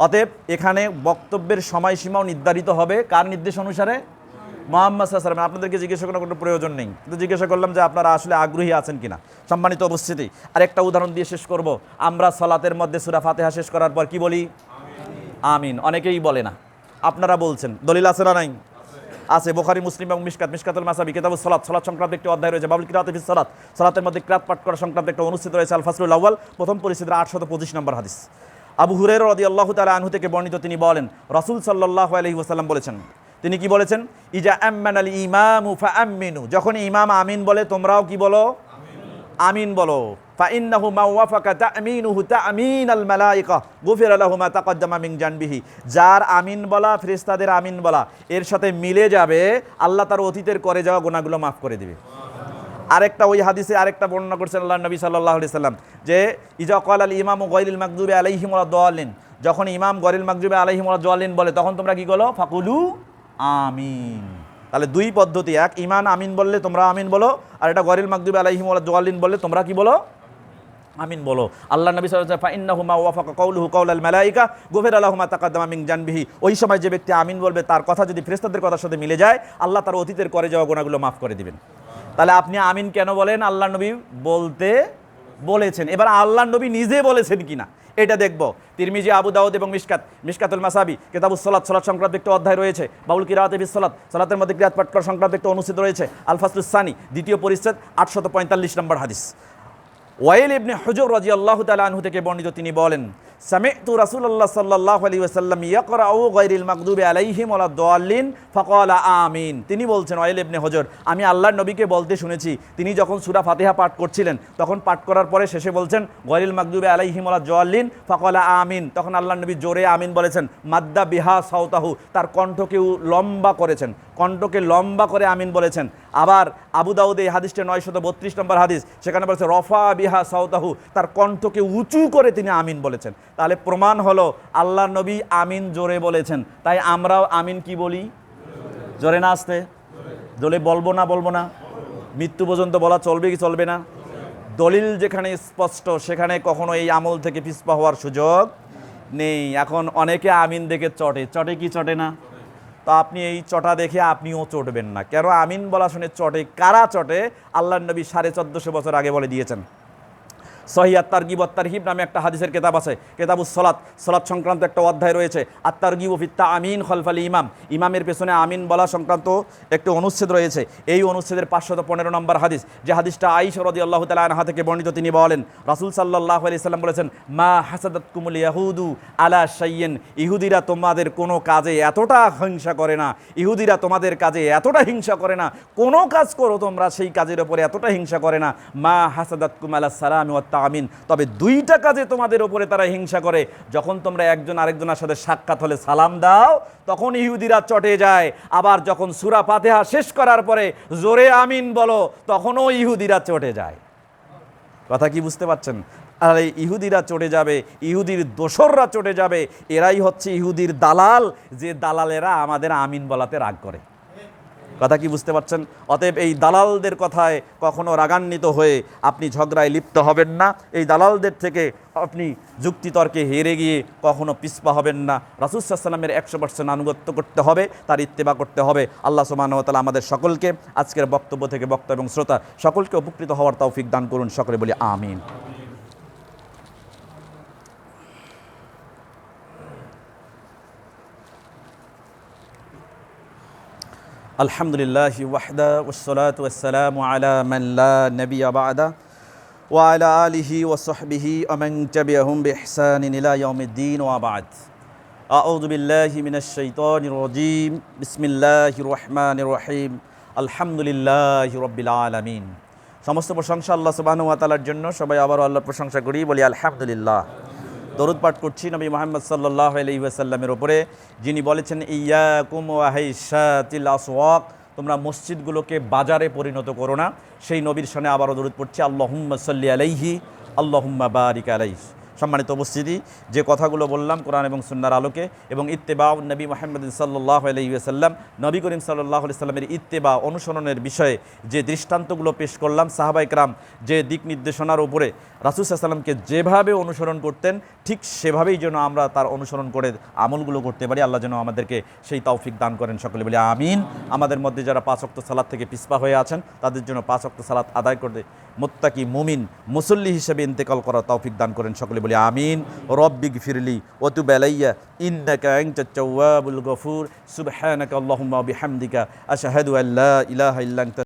S1: অতএব এখানে বক্তব্যের সময়সীমাও নির্ধারিত হবে কার নির্দেশ অনুসারে? মুহাম্মদ সাল্লাল্লাহু আলাইহি ওয়াসাল্লাম। আপনাদেরকে জিজ্ঞাসা করার কোনো প্রয়োজন নেই, কিন্তু জিজ্ঞাসা করলাম যে আপনারা আসলে আগ্রহী আছেন কিনা। সম্মানিত উপস্থিতি, আরেকটা উদাহরণ দিয়ে শেষ করব। আমরা সালাতের মধ্যে সূরা ফাতিহা শেষ করার পর কি বলি? আমিন। অনেকেই বলে না, আপনারা বলছেন, দলিল আছে না নাই? আছে। বুখারী, মুসলিম এবং মিশকাতুল মাসাবি কিতাবুস সালাত, সালাত সংক্রান্ত একটি অধ্যায় রয়েছে, বাবুল কিরাআতি ফিস সালাত, সালাতের মধ্যে কিরাত পাঠ করা সংক্রান্ত একটা অনুচ্ছেদ রয়েছে, আল ফাসলুল আউয়াল, প্রথম পরিচ্ছেদের 825 নম্বর হাদিস। আবু হুরায়রা রাদিয়াল্লাহু তাআলা আনহু থেকে বর্ণিত, তিনি বলেন রাসূল সাল্লাল্লাহু আলাইহি ওয়াসাল্লাম বলেছেন, তিনি কি বলেছেন? ইজা আম্মানাল ইমামু ফাআমিনু, যখন ইমাম আমিন বলে তোমরাও কি বলো? আমিন বলো। ফাইন্নাহু মা ওয়াফাকা তামিনুহু তামিনাল মালায়েকা গুফিরা লাহু মা তাকদ্দামা মিন জানবিহি, যার আমিন বলা, ফেরেশতাদের আমিন বলা এর সাথে মিলে যাবে, আল্লাহ তার অতীতের করে যাওয়া গুনাহগুলো মাফ করে দিবে। আরেকটা ওই হাদিসে আরেকটা বর্ণনা করছেন আল্লাহ নবী সাল্লাল্লাহু আলাইহি সাল্লাম, যে ইজা ক্বালাল ইমামু গায়রিল মাগদুবি আলাইহিম ওয়ালাদ-দাল্লিন, যখন ইমাম গায়রিল মাগদুবি আলাইহিম ওয়ালাদ-দাল্লিন বলে তখন তোমরা কি বলো? ফাকুলু আমিন। তাহলে দুই পদ্ধতি, এক ইমান আমিন বললে তোমরা আমিন বলো, আর এটা গায়রিল মাগদুবি আলাইহিম ওয়ালাদ-দাল্লিন বললে তোমরা কি বলো? আমিন বলো। আল্লাহ নবী সাল্লাল্লাহু আলাইহি ওয়াসাল্লাম ফাইন্নাহু মা ওয়াফাকা কাউলুহু কাউলাল মালায়েকা গুফিরা লাহু মা তাকদ্দামা মিন জানবিহি, ওই সময় যে ব্যক্তি আমিন বলবে তার কথা যদি ফেরেশতাদের কথার সাথে মিলে যায়, আল্লাহ তার অতীতের করে যাওয়া গুনাহগুলো মাফ করে দিবেন। তাহলে আপনি আমিন কেন বলেন? আল্লাহ নবী বলতে বলেছেন। এবার আল্লাহ নবী নিজে বলেছেন কিনা এটা দেখব। তিরমিজি, আবু দাউদ এবং মিশকাতুল মাসাবি, কিতাবুস সালাত, সালাত সংক্রান্ত একটি অধ্যায় রয়েছে। বাউল কিরাআতি ফিস সালাত, সালাতের মধ্যে কিরাত পাঠ করা সংক্রান্ত একটি অনুচ্ছেদ রয়েছে। আল ফাসলুস সানি, দ্বিতীয় পরিচ্ছেদ, 845 নম্বর হাদিস। ওয়াইল ইবনে হুজর রাদিয়াল্লাহু তাআলা আনহু থেকে বর্ণিত, তিনি বলেন সামি'তু রাসূলুল্লাহ সাল্লাল্লাহু আলাইহি ওয়াসাল্লাম ইয়াকরাউ গায়রিল মাগদুবি আলাইহিম ওয়ালাদ-দাল্লিন ফাকালা আমিন। তিনি বলছেন, ওয়াইল ইবনে হুজর, আমি আল্লাহর নবীকে বলতে শুনেছি, তিনি যখন সূরা ফাতিহা পাঠ করছিলেন তখন পাঠ করার পরে শেষে বলছেন গায়রিল মাগদুবি আলাইহিম ওয়ালাদ-দাল্লিন ফাকালা আমিন, তখন আল্লাহর নবী জোরে আমিন বলেছেন। মাদ্দা বিহা সাওতাহু, তার কণ্ঠকে লম্বা করেছেন, কণ্ঠকে লম্বা করে আমিন বলেছেন। আবার আবু দাউদে এই হাদিসটা 932 নম্বর হাদিস, সেখানে বলেছে রফা বিহা সাওতাহু, তার কণ্ঠকে উঁচু করে তিনি আমিন বলেছেন। তাহলে প্রমাণ হলো আল্লাহর নবী আমিন জোরে বলেছেন, তাই আমরাও আমিন কি বলি? জোরে না আসতে? জোরে বলবো না? মৃত্যু পর্যন্ত বলা চলবে কি চলবে না? দলিল যেখানে স্পষ্ট সেখানে কখনো এই আমল থেকে পিছপা হওয়ার সুযোগ নেই। এখন অনেকে আমিন দেখে চটে কি চটে না? তো আপনি এই চটা দেখে আপনিও চটবেন না। কেন আমিন বলা শুনে চটে? কারা চটে? আল্লাহর নবী 1450 বছর আগে বলে দিয়েছেন। সহিহ আত-তারগিব ওয়াত-তারহিব নামে একটা হাদিসের কিতাব আছে, কিতাবুস সালাত, সালাত সংক্রান্ত একটা অধ্যায় রয়েছে। আত-তারগিব ফিত তামিন খালফাল ইমাম, ইমামের পেছনে আমিন বলা সংক্রান্ত একটি অনুচ্ছেদ রয়েছে। এই অনুচ্ছেদের 515 নম্বর হাদিস, যে হাদিসটা আয়েশা রাদিয়াল্লাহু তাআলা আনহা থেকে বর্ণিত, তিনি বলেন রাসূল সাল্লাল্লাহু আলাইহি সাল্লাম বলেছেন, মা হাসাদাতকুমুল ইয়াহুদু আলা শাইইন, ইহুদিরা তোমাদের কোনো কাজে এতটা হিংসা করে না, ইহুদিরা তোমাদের কাজে এতটা হিংসা করে না, কোনো কাজ করো তোমরা সেই কাজের উপরে এতটা হিংসা করে না, মা হাসাদাতকুম আলা সালামি ওয়াত তামিন, তবে দুইটা কাজে তোমাদের উপরে তারা হিংসা করে, যখন তোমরা একজন আরেকজনের সাথে সাক্ষাৎ হলে সালাম দাও তখন ইহুদিরা চটে যায়, আবার যখন সূরা ফাতিহা শেষ করার পরে জোরে আমিন বলো তখনও ইহুদিরা চটে যায়। কথা কি বুঝতে পারছেন? আর এই ইহুদিরা চটে যাবে, ইহুদির দোসররা চটে যাবে, এরাই হচ্ছে ইহুদির দালাল, যে দালালেরা আমাদের আমিন বলাতে রাগ করে। কথা কি বুঝতে পারছেন? অতএব এই দালালদের কথায় কখনো রাগান্বিত হয়ে আপনি ঝগড়ায় লিপ্ত হবেন না। এই দালালদের থেকে আপনি যুক্তিতর্কে হেরে গিয়ে কখনো পিছপা হবেন না। রাসূল সাল্লাল্লাহু আলাইহি ওয়াসাল্লামের 100% আনুগত্য করতে হবে, তার ইত্তেবা করতে হবে। আল্লাহ সুবহানাহু ওয়া তাআলা আমাদের সকলকে আজকের বক্তব্য থেকে বক্তা এবং শ্রোতা সকলকে উপকৃত হওয়ার তৌফিক দান করুন। সকলে বলি আমিন। আলহামদুলিল্লাহি ওয়াহদা ওয়াসসালাতু ওয়াসসালামু আলা মান লা নাবিয়্যা বা'দা ওয়া আলা আলিহি ওয়া সাহবিহি ওয়া মান তাবি'আহুম বিইহসানিন ইলা ইয়াউমিদ্দিন ওয়া বা'দ। আউযু বিল্লাহি মিনাশ শাইতানির রাজীম। বিসমিল্লাহির রহমানির রহিম। আলহামদুলিল্লাহি রাব্বিল আলামিন। সমস্ত প্রশংসা আল্লাহ সুবহানাহু ওয়া তাআলার জন্য। সবাই আবারও আল্লাহর প্রশংসা করি, বলি আলহামদুলিল্লাহ। দরুদ পাঠ করছি নবী মুহাম্মদ সাল্লাল্লাহু আলাইহি ওয়াসাল্লামের উপরে, যিনি বলেছেন ইয়াকুম ওয়া হাইশাতিল আসওয়াক, তোমরা মসজিদগুলোকে বাজারে পরিণত করো না। সেই নবীর শানে আবারও দরুদ পড়ছি, আল্লাহুম্মা সাল্লি আলাইহি আল্লাহুম্মা বারিক আলাইহি। সম্মানিত উপস্থিতি, যে কথাগুলো বললাম কোরআন এবং সুন্নাহর আলোকে এবং ইত্তেবাউন নবী মুহাম্মদ সাল্লাল্লাহু আলাইহি ওয়াসাল্লাম, নবী করিম সাল্লাল্লাহু আলাইহি ওয়াসাল্লামের ইত্তেবা অনুসরণের বিষয়ে যে দৃষ্টান্তগুলো পেশ করলাম, সাহাবায়ে কেরাম যে দিক নির্দেশনার উপরে রাসূল সাল্লাল্লাহু আলাইহি ওয়াসাল্লামকে যেভাবে অনুসরণ করতেন ঠিক সেভাবেই যেন আমরা তার অনুসরণ করে আমলগুলো করতে পারি। আল্লাহ যেন আমাদেরকে সেই তৌফিক দান করেন। সকলে বলি আমিন। আমাদের মধ্যে যারা 5 ওয়াক্ত সালাত থেকে পিছপা হয়ে আছেন তাদের জন্য 5 ওয়াক্ত সালাত আদায় করতে মুত্তাকি মুমিন মুসল্লি হিসেবে ইন্তেকাল করার তৌফিক দান করেন। সকলে বলি আমিন। রব্বিগফিরলি ওয়া তুব আলাইয়া ইন্নাকা আনতাত তাওয়াবুল গফুর। সুবহানাকা আল্লাহুম্মা ওয়া বিহামদিকা আশহাদু আল্লা ইলাহা ইল্লা আনতা